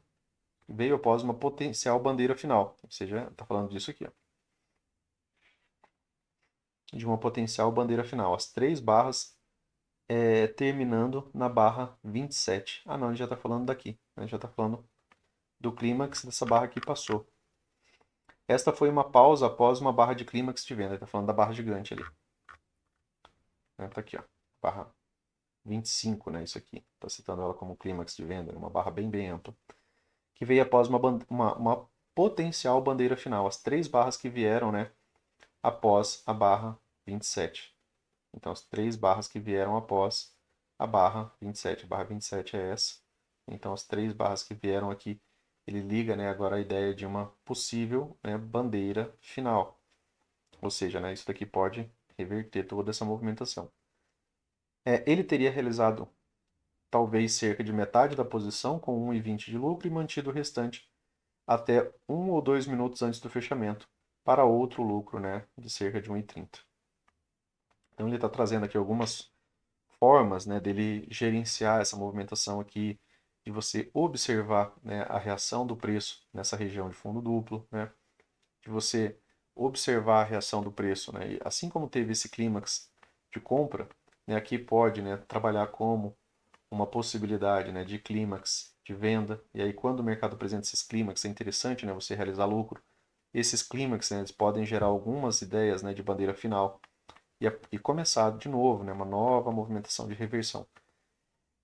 veio após uma potencial bandeira final. Ou seja, está falando disso aqui. Ó. de uma potencial bandeira final. As três barras terminando na barra 27. Ah, não, ele já está falando daqui. Ele já está falando do clímax dessa barra que passou. Esta foi uma pausa após uma barra de clímax de venda. Ele está falando da barra gigante ali. Tá aqui, ó. Barra 25, né? Isso aqui. Está citando ela como clímax de venda, uma barra bem, bem ampla. Que veio após uma potencial bandeira final. As três barras que vieram, né? Após a barra 27. Então, as três barras que vieram após a barra 27. A barra 27 é essa. Então, as três barras que vieram aqui, ele liga, né, agora a ideia de uma possível, né, bandeira final. Ou seja, né, isso daqui pode reverter toda essa movimentação. Ele teria realizado talvez cerca de metade da posição com 1,20 de lucro e mantido o restante até 1 ou 2 minutos antes do fechamento para outro lucro, né, de cerca de 1,30. Então ele está trazendo aqui algumas formas, né, dele gerenciar essa movimentação aqui, de você observar, né, a reação do preço nessa região de fundo duplo, né, de você observar a reação do preço, né, e assim como teve esse clímax de compra, né, aqui pode, né, trabalhar como uma possibilidade, né, de clímax de venda, e aí quando o mercado apresenta esses clímax é interessante, né, você realizar lucro. Esses clímax, né, eles podem gerar algumas ideias, né, de bandeira final e começar de novo, né, uma nova movimentação de reversão.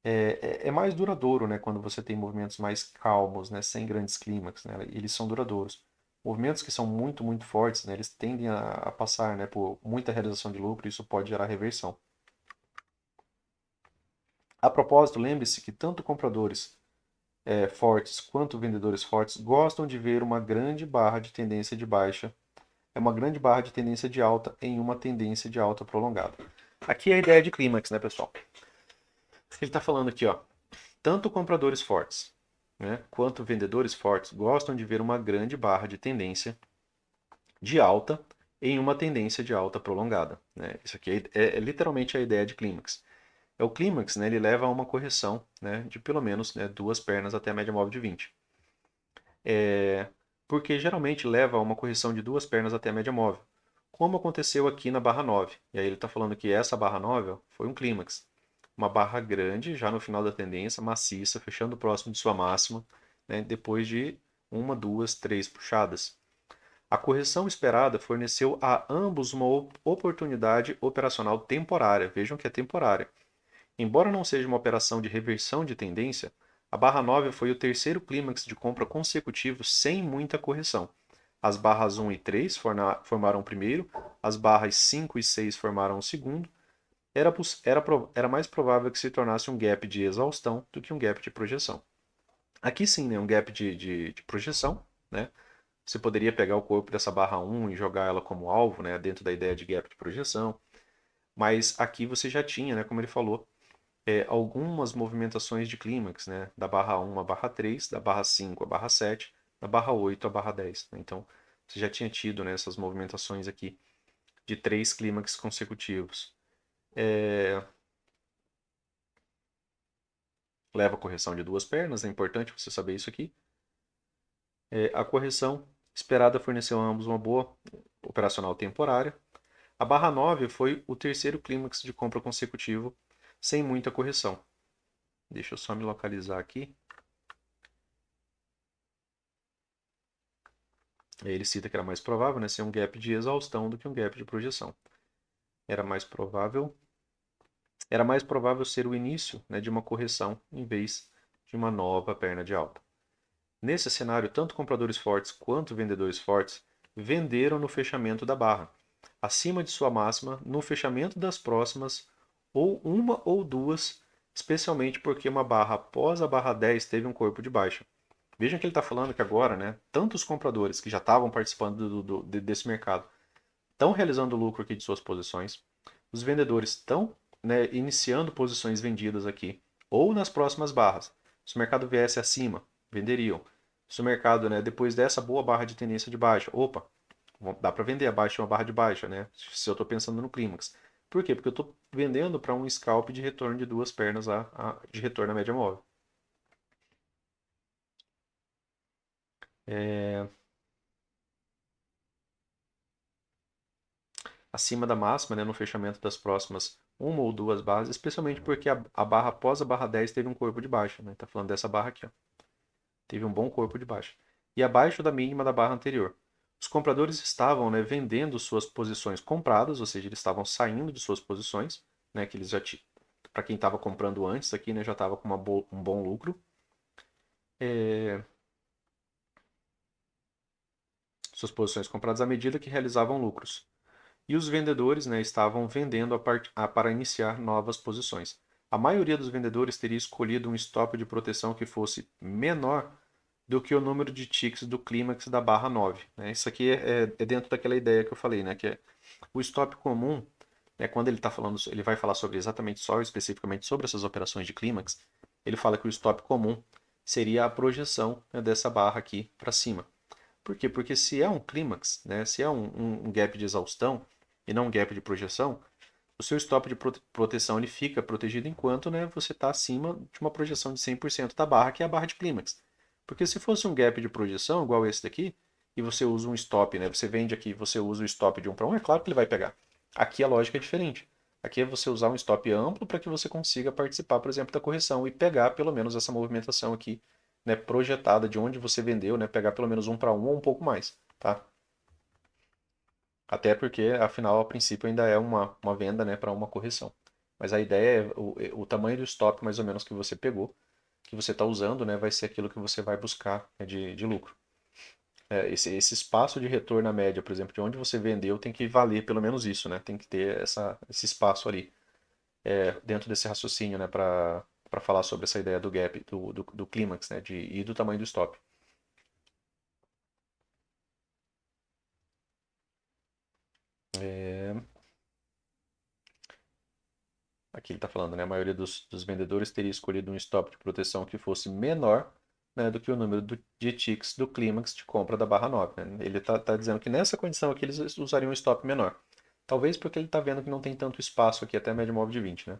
É mais duradouro, né, quando você tem movimentos mais calmos, né, sem grandes clímax, né, eles são duradouros. Movimentos que são muito, muito fortes, né, eles tendem a passar, né, por muita realização de lucro e isso pode gerar reversão. A propósito, lembre-se que tanto compradores fortes quanto vendedores fortes gostam de ver uma grande barra de tendência de baixa, uma grande barra de tendência de alta em uma tendência de alta prolongada. Aqui é a ideia de clímax, né, pessoal? Ele está falando aqui, ó, tanto compradores fortes, né, quanto vendedores fortes gostam de ver uma grande barra de tendência de alta em uma tendência de alta prolongada. Né? Isso aqui é literalmente a ideia de clímax. O clímax, né, ele leva a uma correção, né, de pelo menos, né, duas pernas até a média móvel de 20. Porque geralmente leva a uma correção de duas pernas até a média móvel, como aconteceu aqui na barra 9. E aí ele está falando que essa barra 9 ó, foi um clímax. Uma barra grande, já no final da tendência, maciça, fechando próximo de sua máxima, né, depois de uma, duas, três puxadas. A correção esperada forneceu a ambos uma oportunidade operacional temporária. Vejam que é temporária. Embora não seja uma operação de reversão de tendência, a barra 9 foi o terceiro clímax de compra consecutivo sem muita correção. As barras 1 e 3 formaram o primeiro, as barras 5 e 6 formaram o segundo. Era mais provável que se tornasse um gap de exaustão do que um gap de projeção. Aqui sim, né, um gap de projeção. Né? Você poderia pegar o corpo dessa barra 1 e jogar ela como alvo, né, dentro da ideia de gap de projeção. Mas aqui você já tinha, né, como ele falou, algumas movimentações de clímax, né? Da barra 1 à barra 3, da barra 5 à barra 7, da barra 8 à barra 10. Né? Então, você já tinha tido, né, essas movimentações aqui de três clímax consecutivos. Leva a correção de duas pernas, é importante você saber isso aqui. A correção esperada forneceu a ambos uma boa operacional temporária. A barra 9 foi o terceiro clímax de compra consecutivo, sem muita correção. Deixa eu só me localizar aqui. Ele cita que era mais provável, né, ser um gap de exaustão do que um gap de projeção. Era mais provável, era mais provável ser o início, né, de uma correção em vez de uma nova perna de alta. Nesse cenário, tanto compradores fortes quanto vendedores fortes venderam no fechamento da barra, acima de sua máxima, no fechamento das próximas, ou uma ou duas, especialmente porque uma barra após a barra 10 teve um corpo de baixa. Vejam que ele está falando que agora, né, tanto os compradores que já estavam participando desse mercado estão realizando lucro aqui de suas posições, os vendedores estão, né, iniciando posições vendidas aqui, ou nas próximas barras. Se o mercado viesse acima, venderiam. Se o mercado, né, depois dessa boa barra de tendência de baixa, opa, dá para vender abaixo de uma barra de baixa, né? Se eu estou pensando no clímax. Por quê? Porque eu estou vendendo para um scalp de retorno de duas pernas de retorno à média móvel. É, acima da máxima, né, no fechamento das próximas uma ou duas barras, especialmente porque a barra após a barra 10 teve um corpo de baixa, né? Tá falando dessa barra aqui, ó. Teve um bom corpo de baixa. E abaixo da mínima da barra anterior. Os compradores estavam, né, vendendo suas posições compradas, ou seja, eles estavam saindo de suas posições, né, que eles já tinham, para quem estava comprando antes aqui, né, já estava com um bom lucro. Suas posições compradas à medida que realizavam lucros. E os vendedores, né, estavam vendendo para iniciar novas posições. A maioria dos vendedores teria escolhido um stop de proteção que fosse menor do que o número de ticks do clímax da barra 9. Né? Isso aqui é dentro daquela ideia que eu falei, né, que é o stop comum, né, quando ele está falando, ele vai falar sobre exatamente só especificamente sobre essas operações de clímax, ele fala que o stop comum seria a projeção, né, dessa barra aqui para cima. Por quê? Porque se é um clímax, né, se é um gap de exaustão e não um gap de projeção, o seu stop de proteção ele fica protegido enquanto, né, você está acima de uma projeção de 100% da barra, que é a barra de clímax. Porque se fosse um gap de projeção, igual esse daqui, e você usa um stop, né, você vende aqui, você usa o stop de 1 para 1, é claro que ele vai pegar. Aqui a lógica é diferente. Aqui é você usar um stop amplo para que você consiga participar, por exemplo, da correção e pegar pelo menos essa movimentação aqui, né, projetada de onde você vendeu, né, pegar pelo menos 1 para 1 ou um pouco mais, tá? Até porque, afinal, a princípio ainda é uma venda, né, para uma correção. Mas a ideia é o tamanho do stop, mais ou menos, que você pegou, que você está usando, né, vai ser aquilo que você vai buscar, né, de lucro. Esse espaço de retorno à média, por exemplo, de onde você vendeu, tem que valer pelo menos isso, né? Tem que ter esse espaço ali, dentro desse raciocínio, né, para falar sobre essa ideia do gap, do clímax, né, e do tamanho do stop. É, Aqui ele está falando, né? A maioria dos vendedores teria escolhido um stop de proteção que fosse menor, né, do que o número de ticks do clímax de compra da barra 9. Né? Ele está dizendo que nessa condição aqui eles usariam um stop menor. Talvez porque ele está vendo que não tem tanto espaço aqui até a média móvel de 20. Né?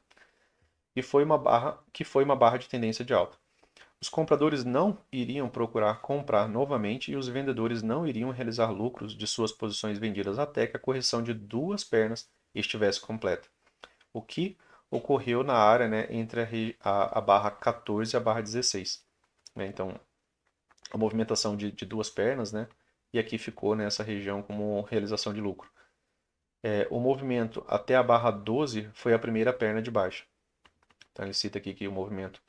E foi uma barra de tendência de alta. Os compradores não iriam procurar comprar novamente e os vendedores não iriam realizar lucros de suas posições vendidas até que a correção de duas pernas estivesse completa. O que ocorreu na área, né, entre a barra 14 e a barra 16. Né? Então, a movimentação de duas pernas, né, e aqui ficou nessa região como realização de lucro. O movimento até a barra 12 foi a primeira perna de baixa. Então, ele cita aqui que o movimento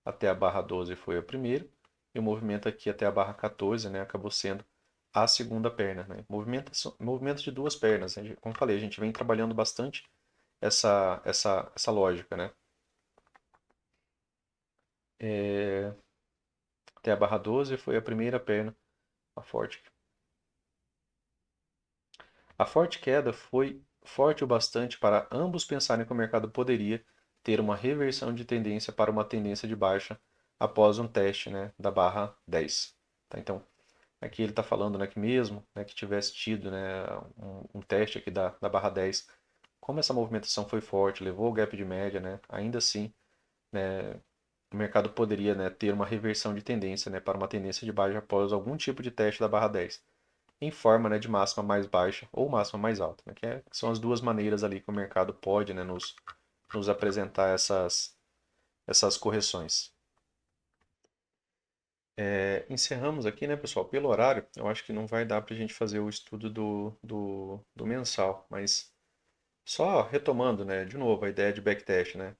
até a barra 12 foi a primeira, e o movimento aqui até a barra 14, né, acabou sendo a segunda perna. Né? Movimentos de duas pernas. Né? Como falei, a gente vem trabalhando bastante essa lógica. Né? É, Até a barra 12 foi a primeira perna, a forte. A forte queda foi forte o bastante para ambos pensarem que o mercado poderia ter uma reversão de tendência para uma tendência de baixa após um teste, né, da barra 10. Tá? Então, aqui ele está falando, né, que mesmo, né, que tivesse tido, né, um teste aqui da barra 10, como essa movimentação foi forte, levou o gap de média, né, ainda assim, né, o mercado poderia, né, ter uma reversão de tendência, né, para uma tendência de baixa após algum tipo de teste da barra 10, em forma, né, de máxima mais baixa ou máxima mais alta, né, que são as duas maneiras ali que o mercado pode, né, nos apresentar essas correções. Encerramos aqui, né, pessoal? Pelo horário, eu acho que não vai dar para a gente fazer o estudo do mensal, mas só retomando, né, de novo a ideia de backtest, né?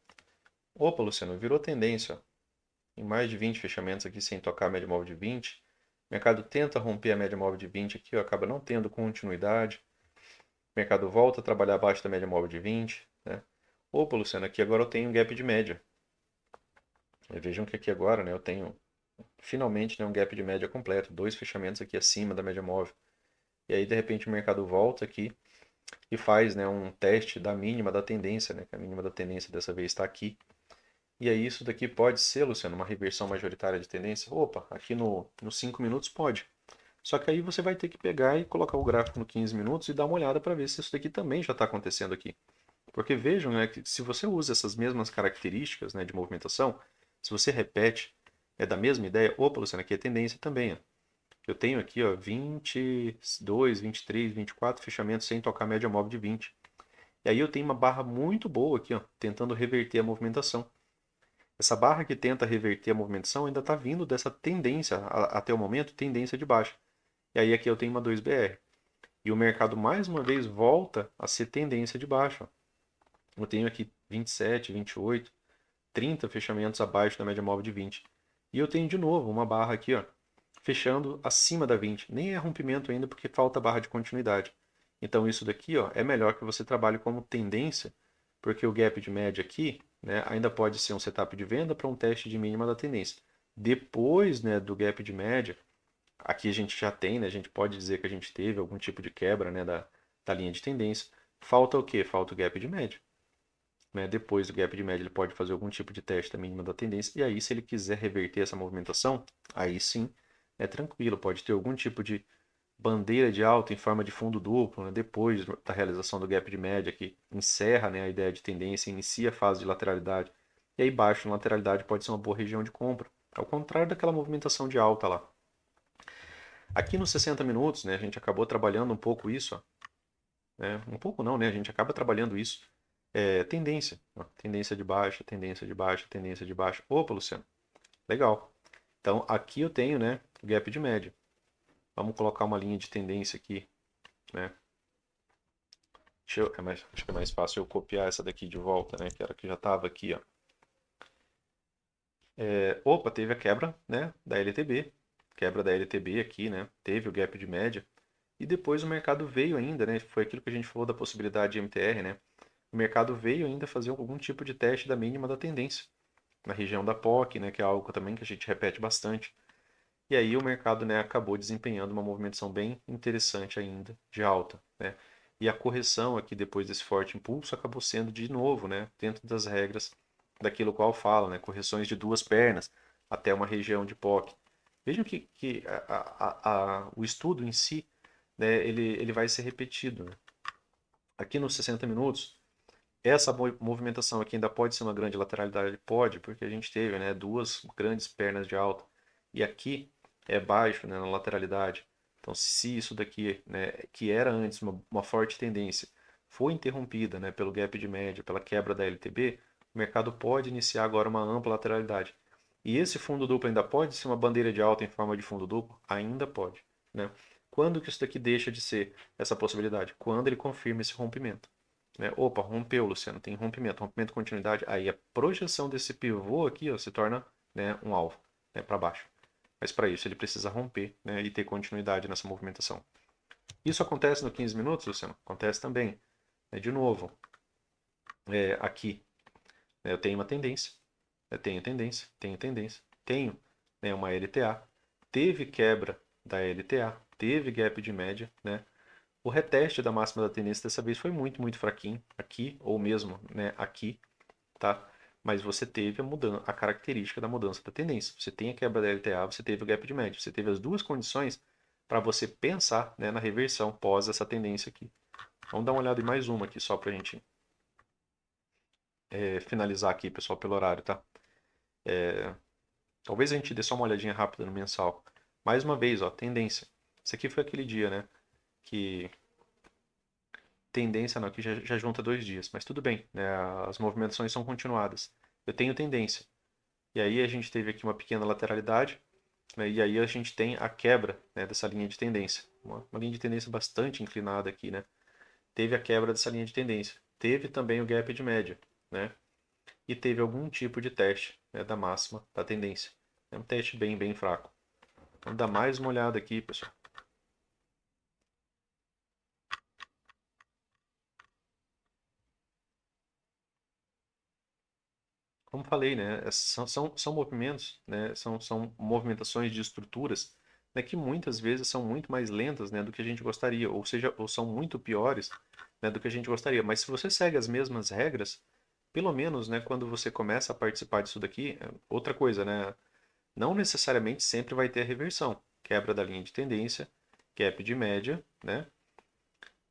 Opa, Luciano, virou tendência, ó. Em mais de 20 fechamentos aqui sem tocar a média móvel de 20. O mercado tenta romper a média móvel de 20 aqui, ó, acaba não tendo continuidade. O mercado volta a trabalhar abaixo da média móvel de 20. Né? Opa, Luciano, aqui agora eu tenho um gap de média. Vejam que aqui agora, né, eu tenho finalmente, né, um gap de média completo, dois fechamentos aqui acima da média móvel. E aí, de repente, o mercado volta aqui e faz, né, um teste da mínima da tendência, né, que a mínima da tendência dessa vez está aqui. E aí isso daqui pode ser, Luciano, uma reversão majoritária de tendência? Opa, aqui nos 5 minutos pode. Só que aí você vai ter que pegar e colocar o gráfico no 15 minutos e dar uma olhada para ver se isso daqui também já está acontecendo aqui. Porque vejam, né, que se você usa essas mesmas características, né, de movimentação, se você repete da mesma ideia, opa, Luciano, aqui é tendência também. Ó. Eu tenho aqui, ó, 22, 23, 24 fechamentos sem tocar média móvel de 20. E aí eu tenho uma barra muito boa aqui, ó, tentando reverter a movimentação. Essa barra que tenta reverter a movimentação ainda está vindo dessa tendência, até o momento, tendência de baixa. E aí aqui eu tenho uma 2BR. E o mercado mais uma vez volta a ser tendência de baixa. Eu tenho aqui 27, 28, 30 fechamentos abaixo da média móvel de 20. E eu tenho de novo uma barra aqui, ó, fechando acima da 20. Nem é rompimento ainda porque falta barra de continuidade. Então isso daqui, ó, é melhor que você trabalhe como tendência, porque o gap de média aqui, né, ainda pode ser um setup de venda para um teste de mínima da tendência. Depois, né, do gap de média, aqui a gente já tem, né, a gente pode dizer que a gente teve algum tipo de quebra, né, da linha de tendência. Falta o quê? Falta o gap de média. Né? Depois do gap de média, ele pode fazer algum tipo de teste da mínima da tendência. E aí, se ele quiser reverter essa movimentação, aí sim é tranquilo. Pode ter algum tipo de bandeira de alta em forma de fundo duplo, né? Depois da realização do gap de média, que encerra, né, a ideia de tendência, inicia a fase de lateralidade. E aí, baixo na lateralidade pode ser uma boa região de compra. Ao contrário daquela movimentação de alta lá. Aqui nos 60 minutos, né, a gente acabou trabalhando um pouco isso, ó, né? Um pouco não, né? A gente acaba trabalhando isso. Tendência. Ó, tendência de baixa, tendência de baixa, tendência de baixa. Opa, Luciano. Legal. Então, aqui eu tenho, né, o gap de média. Vamos colocar uma linha de tendência aqui, né? Acho que é mais fácil eu copiar essa daqui de volta, né? Que era que já estava aqui, ó. Opa, teve a quebra, né, da LTB. Quebra da LTB aqui, né? Teve o gap de média. E depois o mercado veio ainda, né? Foi aquilo que a gente falou da possibilidade de MTR, né? O mercado veio ainda fazer algum tipo de teste da mínima da tendência, na região da POC, né, que é algo também que a gente repete bastante. E aí o mercado, né, acabou desempenhando uma movimentação bem interessante ainda, de alta. Né? E a correção aqui depois desse forte impulso acabou sendo de novo, né, dentro das regras daquilo qual fala, né, correções de duas pernas até uma região de POC. Vejam que o estudo em si, né, ele vai ser repetido. Né? Aqui nos 60 minutos, essa movimentação aqui ainda pode ser uma grande lateralidade? Pode, porque a gente teve, né, duas grandes pernas de alta. E aqui é baixo, né, na lateralidade. Então, se isso daqui, né, que era antes uma forte tendência, foi interrompida, né, pelo gap de média, pela quebra da LTB, o mercado pode iniciar agora uma ampla lateralidade. E esse fundo duplo ainda pode ser uma bandeira de alta em forma de fundo duplo? Ainda pode. Né? Quando que isso daqui deixa de ser essa possibilidade? Quando ele confirma esse rompimento. Né? Opa, rompeu, Luciano, tem rompimento, rompimento de continuidade. Aí a projeção desse pivô aqui, ó, se torna, né, um alvo, né, para baixo. Mas para isso ele precisa romper, né, e ter continuidade nessa movimentação. Isso acontece no 15 minutos, Luciano? Acontece também. Né? De novo, aqui, né, eu tenho uma tendência, eu tenho tendência, tenho tendência, tenho, né, uma LTA, teve quebra da LTA, teve gap de média, né? O reteste da máxima da tendência dessa vez foi muito, muito fraquinho, aqui, ou mesmo, né, aqui, tá? Mas você teve a característica da mudança da tendência. Você tem a quebra da LTA, você teve o gap de média. Você teve as duas condições para você pensar, né, na reversão pós essa tendência aqui. Vamos dar uma olhada em mais uma aqui, só para a gente finalizar aqui, pessoal, pelo horário, tá? Talvez a gente dê só uma olhadinha rápida no mensal. Mais uma vez, ó, tendência. Esse aqui foi aquele dia, né? Que tendência não, que já junta 2 dias, mas tudo bem, né? As movimentações são continuadas. Eu tenho tendência. E aí a gente teve aqui uma pequena lateralidade, né? E aí a gente tem a quebra, né, dessa linha de tendência. Uma linha de tendência bastante inclinada aqui, né? Teve a quebra dessa linha de tendência. Teve também o gap de média, né? E teve algum tipo de teste, né, da máxima da tendência. É um teste bem, bem fraco. Vamos dar mais uma olhada aqui, pessoal. Como falei, né, são movimentos, né, são movimentações de estruturas, né, que muitas vezes são muito mais lentas, né, do que a gente gostaria, ou seja, ou são muito piores, né, do que a gente gostaria. Mas se você segue as mesmas regras, pelo menos, né, quando você começa a participar disso daqui, outra coisa, né, não necessariamente sempre vai ter a reversão, quebra da linha de tendência, gap de média, né,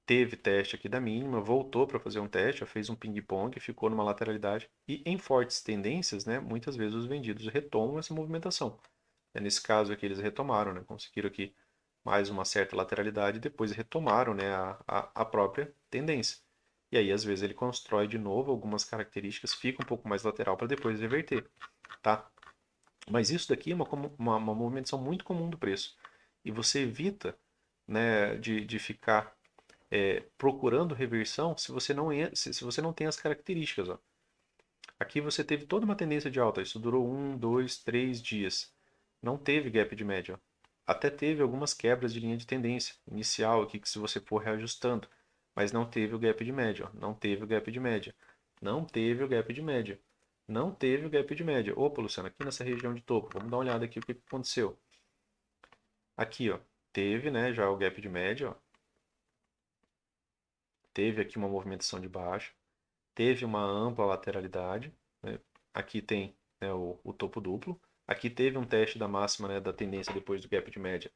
teve teste aqui da mínima, voltou para fazer um teste, fez um ping-pong, ficou numa lateralidade. E em fortes tendências, né, muitas vezes os vendidos retomam essa movimentação. Nesse caso aqui eles retomaram, né, conseguiram aqui mais uma certa lateralidade, e depois retomaram, né, a própria tendência. E aí, às vezes, ele constrói de novo algumas características, fica um pouco mais lateral para depois reverter, tá? Mas isso daqui é uma movimentação muito comum do preço. E você evita, né, de ficar procurando reversão se você não, se você não tem as características. Ó. Aqui você teve toda uma tendência de alta. Isso durou 1, 2, 3 dias. Não teve gap de média. Ó. Até teve algumas quebras de linha de tendência inicial aqui que se você for reajustando. Mas não teve o gap de média. Ó. Não teve o gap de média. Não teve o gap de média. Não teve o gap de média. Opa, Luciano, aqui nessa região de topo. Vamos dar uma olhada aqui o que aconteceu. Aqui, ó. Teve, né, já o gap de média, ó. Teve aqui uma movimentação de baixa. Teve uma ampla lateralidade. Né? Aqui tem, né, o topo duplo. Aqui teve um teste da máxima, né, da tendência depois do gap de média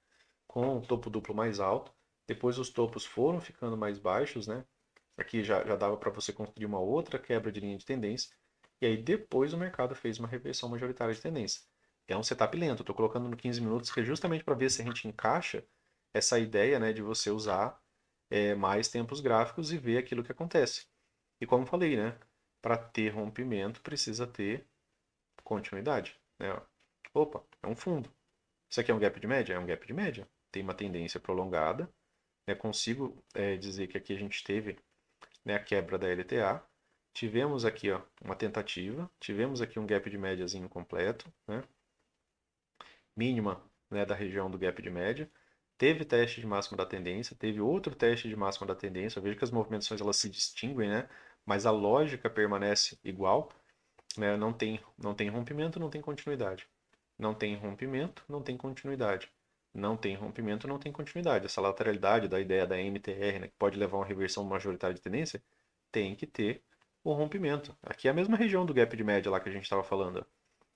com o topo duplo mais alto. Depois os topos foram ficando mais baixos. Né? Aqui já dava para você construir uma outra quebra de linha de tendência. E aí depois o mercado fez uma reversão majoritária de tendência. É um setup lento. Estou colocando no 15 minutos que é justamente para ver se a gente encaixa essa ideia, né, de você usar mais tempos gráficos e ver aquilo que acontece. E como falei, né? Para ter rompimento precisa ter continuidade. Né? Opa, é um fundo. Isso aqui é um gap de média? É um gap de média. Tem uma tendência prolongada. Né? Consigo dizer que aqui a gente teve, né, a quebra da LTA. Tivemos aqui, ó, uma tentativa. Tivemos aqui um gap de médiazinho completo. Né? Mínima, né, da região do gap de média. Teve teste de máxima da tendência, teve outro teste de máxima da tendência. Eu vejo que as movimentações elas se distinguem, né? Mas a lógica permanece igual, né? Não tem rompimento, não tem continuidade. Não tem rompimento, não tem continuidade. Não tem rompimento, não tem continuidade. Essa lateralidade da ideia da MTR, né, que pode levar a uma reversão majoritária de tendência, tem que ter o rompimento. Aqui é a mesma região do gap de média lá que a gente estava falando.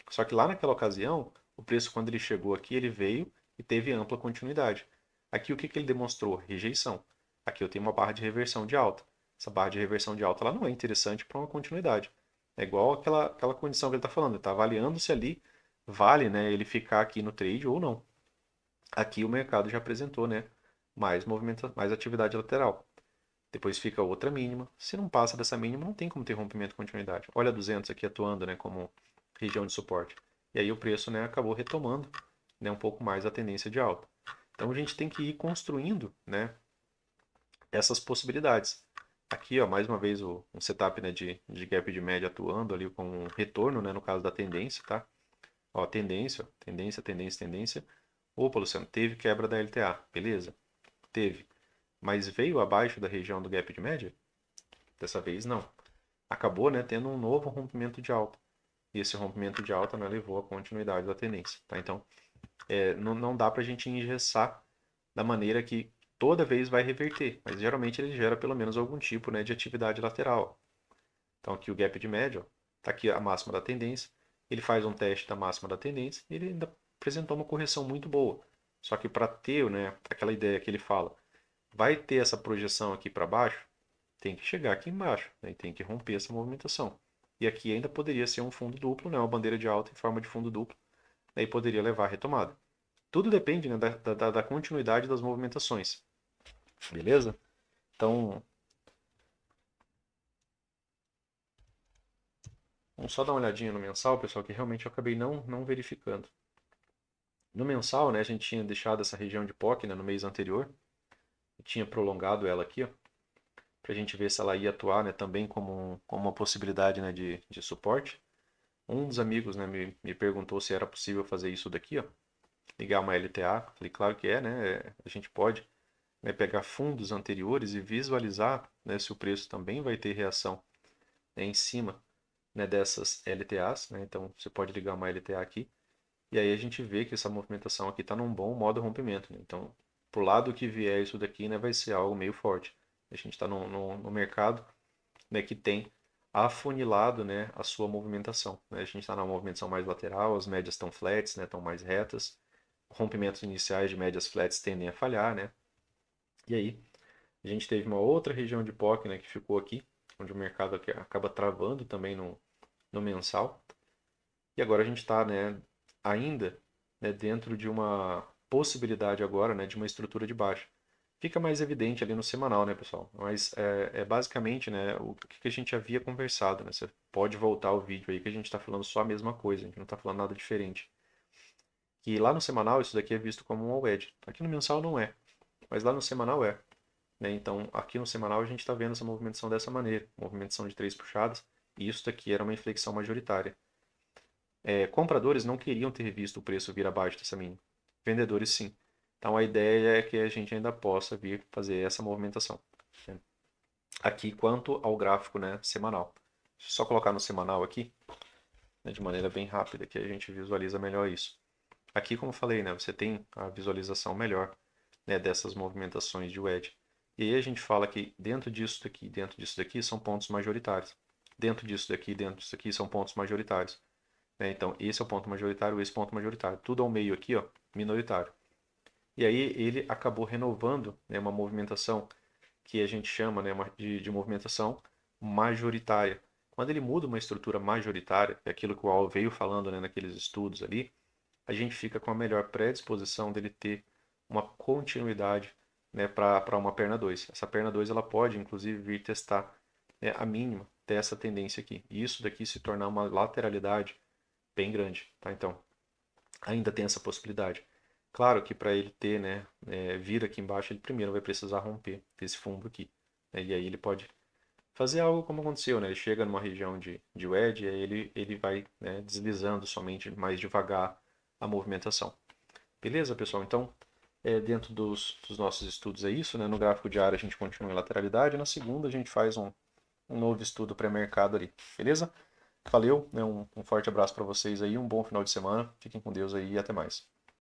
Só que lá naquela ocasião, o preço quando ele chegou aqui, ele veio e teve ampla continuidade. Aqui o que ele demonstrou? Rejeição. Aqui eu tenho uma barra de reversão de alta. Essa barra de reversão de alta ela não é interessante para uma continuidade. É igual aquela condição que ele está falando. Ele está avaliando se ali vale, né, ele ficar aqui no trade ou não. Aqui o mercado já apresentou, né, mais movimento, mais atividade lateral. Depois fica outra mínima. Se não passa dessa mínima, não tem como ter rompimento de continuidade. Olha a 200 aqui atuando, né, como região de suporte. E aí o preço, né, acabou retomando, né, um pouco mais a tendência de alta. Então a gente tem que ir construindo, né, essas possibilidades. Aqui, ó, mais uma vez um setup, né, de gap de média atuando ali com um retorno, né, no caso da tendência, tá? Ó, tendência, tendência, tendência, tendência. Opa, Luciano, teve quebra da LTA, beleza? Teve. Mas veio abaixo da região do gap de média? Dessa vez não. Acabou, né, tendo um novo rompimento de alta. E esse rompimento de alta, né, levou à continuidade da tendência. Tá? Então, não dá para a gente engessar da maneira que toda vez vai reverter. Mas geralmente ele gera pelo menos algum tipo, né, de atividade lateral. Então aqui o gap de média, está aqui a máxima da tendência. Ele faz um teste da máxima da tendência e ele ainda apresentou uma correção muito boa. Só que para ter, né, aquela ideia que ele fala, vai ter essa projeção aqui para baixo, tem que chegar aqui embaixo, né, e tem que romper essa movimentação. E aqui ainda poderia ser um fundo duplo, né, uma bandeira de alta em forma de fundo duplo, aí poderia levar à retomada. Tudo depende, né, da continuidade das movimentações, beleza? Então, vamos só dar uma olhadinha no mensal, pessoal, que realmente eu acabei não verificando. No mensal, né, a gente tinha deixado essa região de POC, né, no mês anterior, e tinha prolongado ela aqui, para a gente ver se ela ia atuar, né, também como uma possibilidade, né, de suporte. Um dos amigos, né, me perguntou se era possível fazer isso daqui, ó, ligar uma LTA. Falei, claro que é, né, a gente pode, né, pegar fundos anteriores e visualizar, né, se o preço também vai ter reação, né, em cima, né, dessas LTAs, né, então você pode ligar uma LTA aqui. E aí a gente vê que essa movimentação aqui está num bom modo rompimento. Né? Então, pro lado que vier isso daqui, né, vai ser algo meio forte. A gente está no mercado, né, que tem afunilado, né, a sua movimentação. Né? A gente está numa movimentação mais lateral, as médias estão flats, né, estão mais retas. Rompimentos iniciais de médias flats tendem a falhar. Né? E aí a gente teve uma outra região de POC, né, que ficou aqui, onde o mercado acaba travando também no mensal. E agora a gente está, né, ainda, né, dentro de uma possibilidade agora, né, de uma estrutura de baixa. Fica mais evidente ali no semanal, né, pessoal? Mas é basicamente, né, o que a gente havia conversado, né? Você pode voltar o vídeo aí que a gente está falando só a mesma coisa, a gente não está falando nada diferente. Que lá no semanal isso daqui é visto como um all-edge. Aqui no mensal não é, mas lá no semanal é. Né? Então, aqui no semanal a gente está vendo essa movimentação dessa maneira, movimentação de 3 puxadas, e isso daqui era uma inflexão majoritária. Compradores não queriam ter visto o preço vir abaixo dessa mínima, vendedores sim. Então, a ideia é que a gente ainda possa vir fazer essa movimentação. Né? Aqui, quanto ao gráfico, né, semanal. Deixa eu só colocar no semanal aqui, né, de maneira bem rápida, que a gente visualiza melhor isso. Aqui, como eu falei, né, você tem a visualização melhor, né, dessas movimentações de wedge. E aí a gente fala que dentro disso daqui são pontos majoritários. Dentro disso daqui são pontos majoritários. Né? Então, esse é o ponto majoritário, esse ponto majoritário. Tudo ao meio aqui, ó, minoritário. E aí ele acabou renovando, né, uma movimentação que a gente chama, né, de movimentação majoritária. Quando ele muda uma estrutura majoritária, que é aquilo que o Al veio falando, né, naqueles estudos ali, a gente fica com a melhor predisposição dele ter uma continuidade, né, para uma perna 2. Essa perna 2 ela pode, inclusive, vir testar, né, a mínima dessa tendência aqui. E isso daqui se tornar uma lateralidade bem grande. Tá? Então, ainda tem essa possibilidade. Claro que para ele ter, né, vir aqui embaixo, ele primeiro vai precisar romper esse fundo aqui. Né, e aí ele pode fazer algo como aconteceu, né? Ele chega numa região de wedge e aí ele vai, né, deslizando somente mais devagar a movimentação. Beleza, pessoal? Então, dentro dos nossos estudos é isso, né? No gráfico diário a gente continua em lateralidade, na segunda a gente faz um novo estudo pré-mercado ali, beleza? Valeu, né? Um forte abraço para vocês aí, um bom final de semana, fiquem com Deus aí e até mais.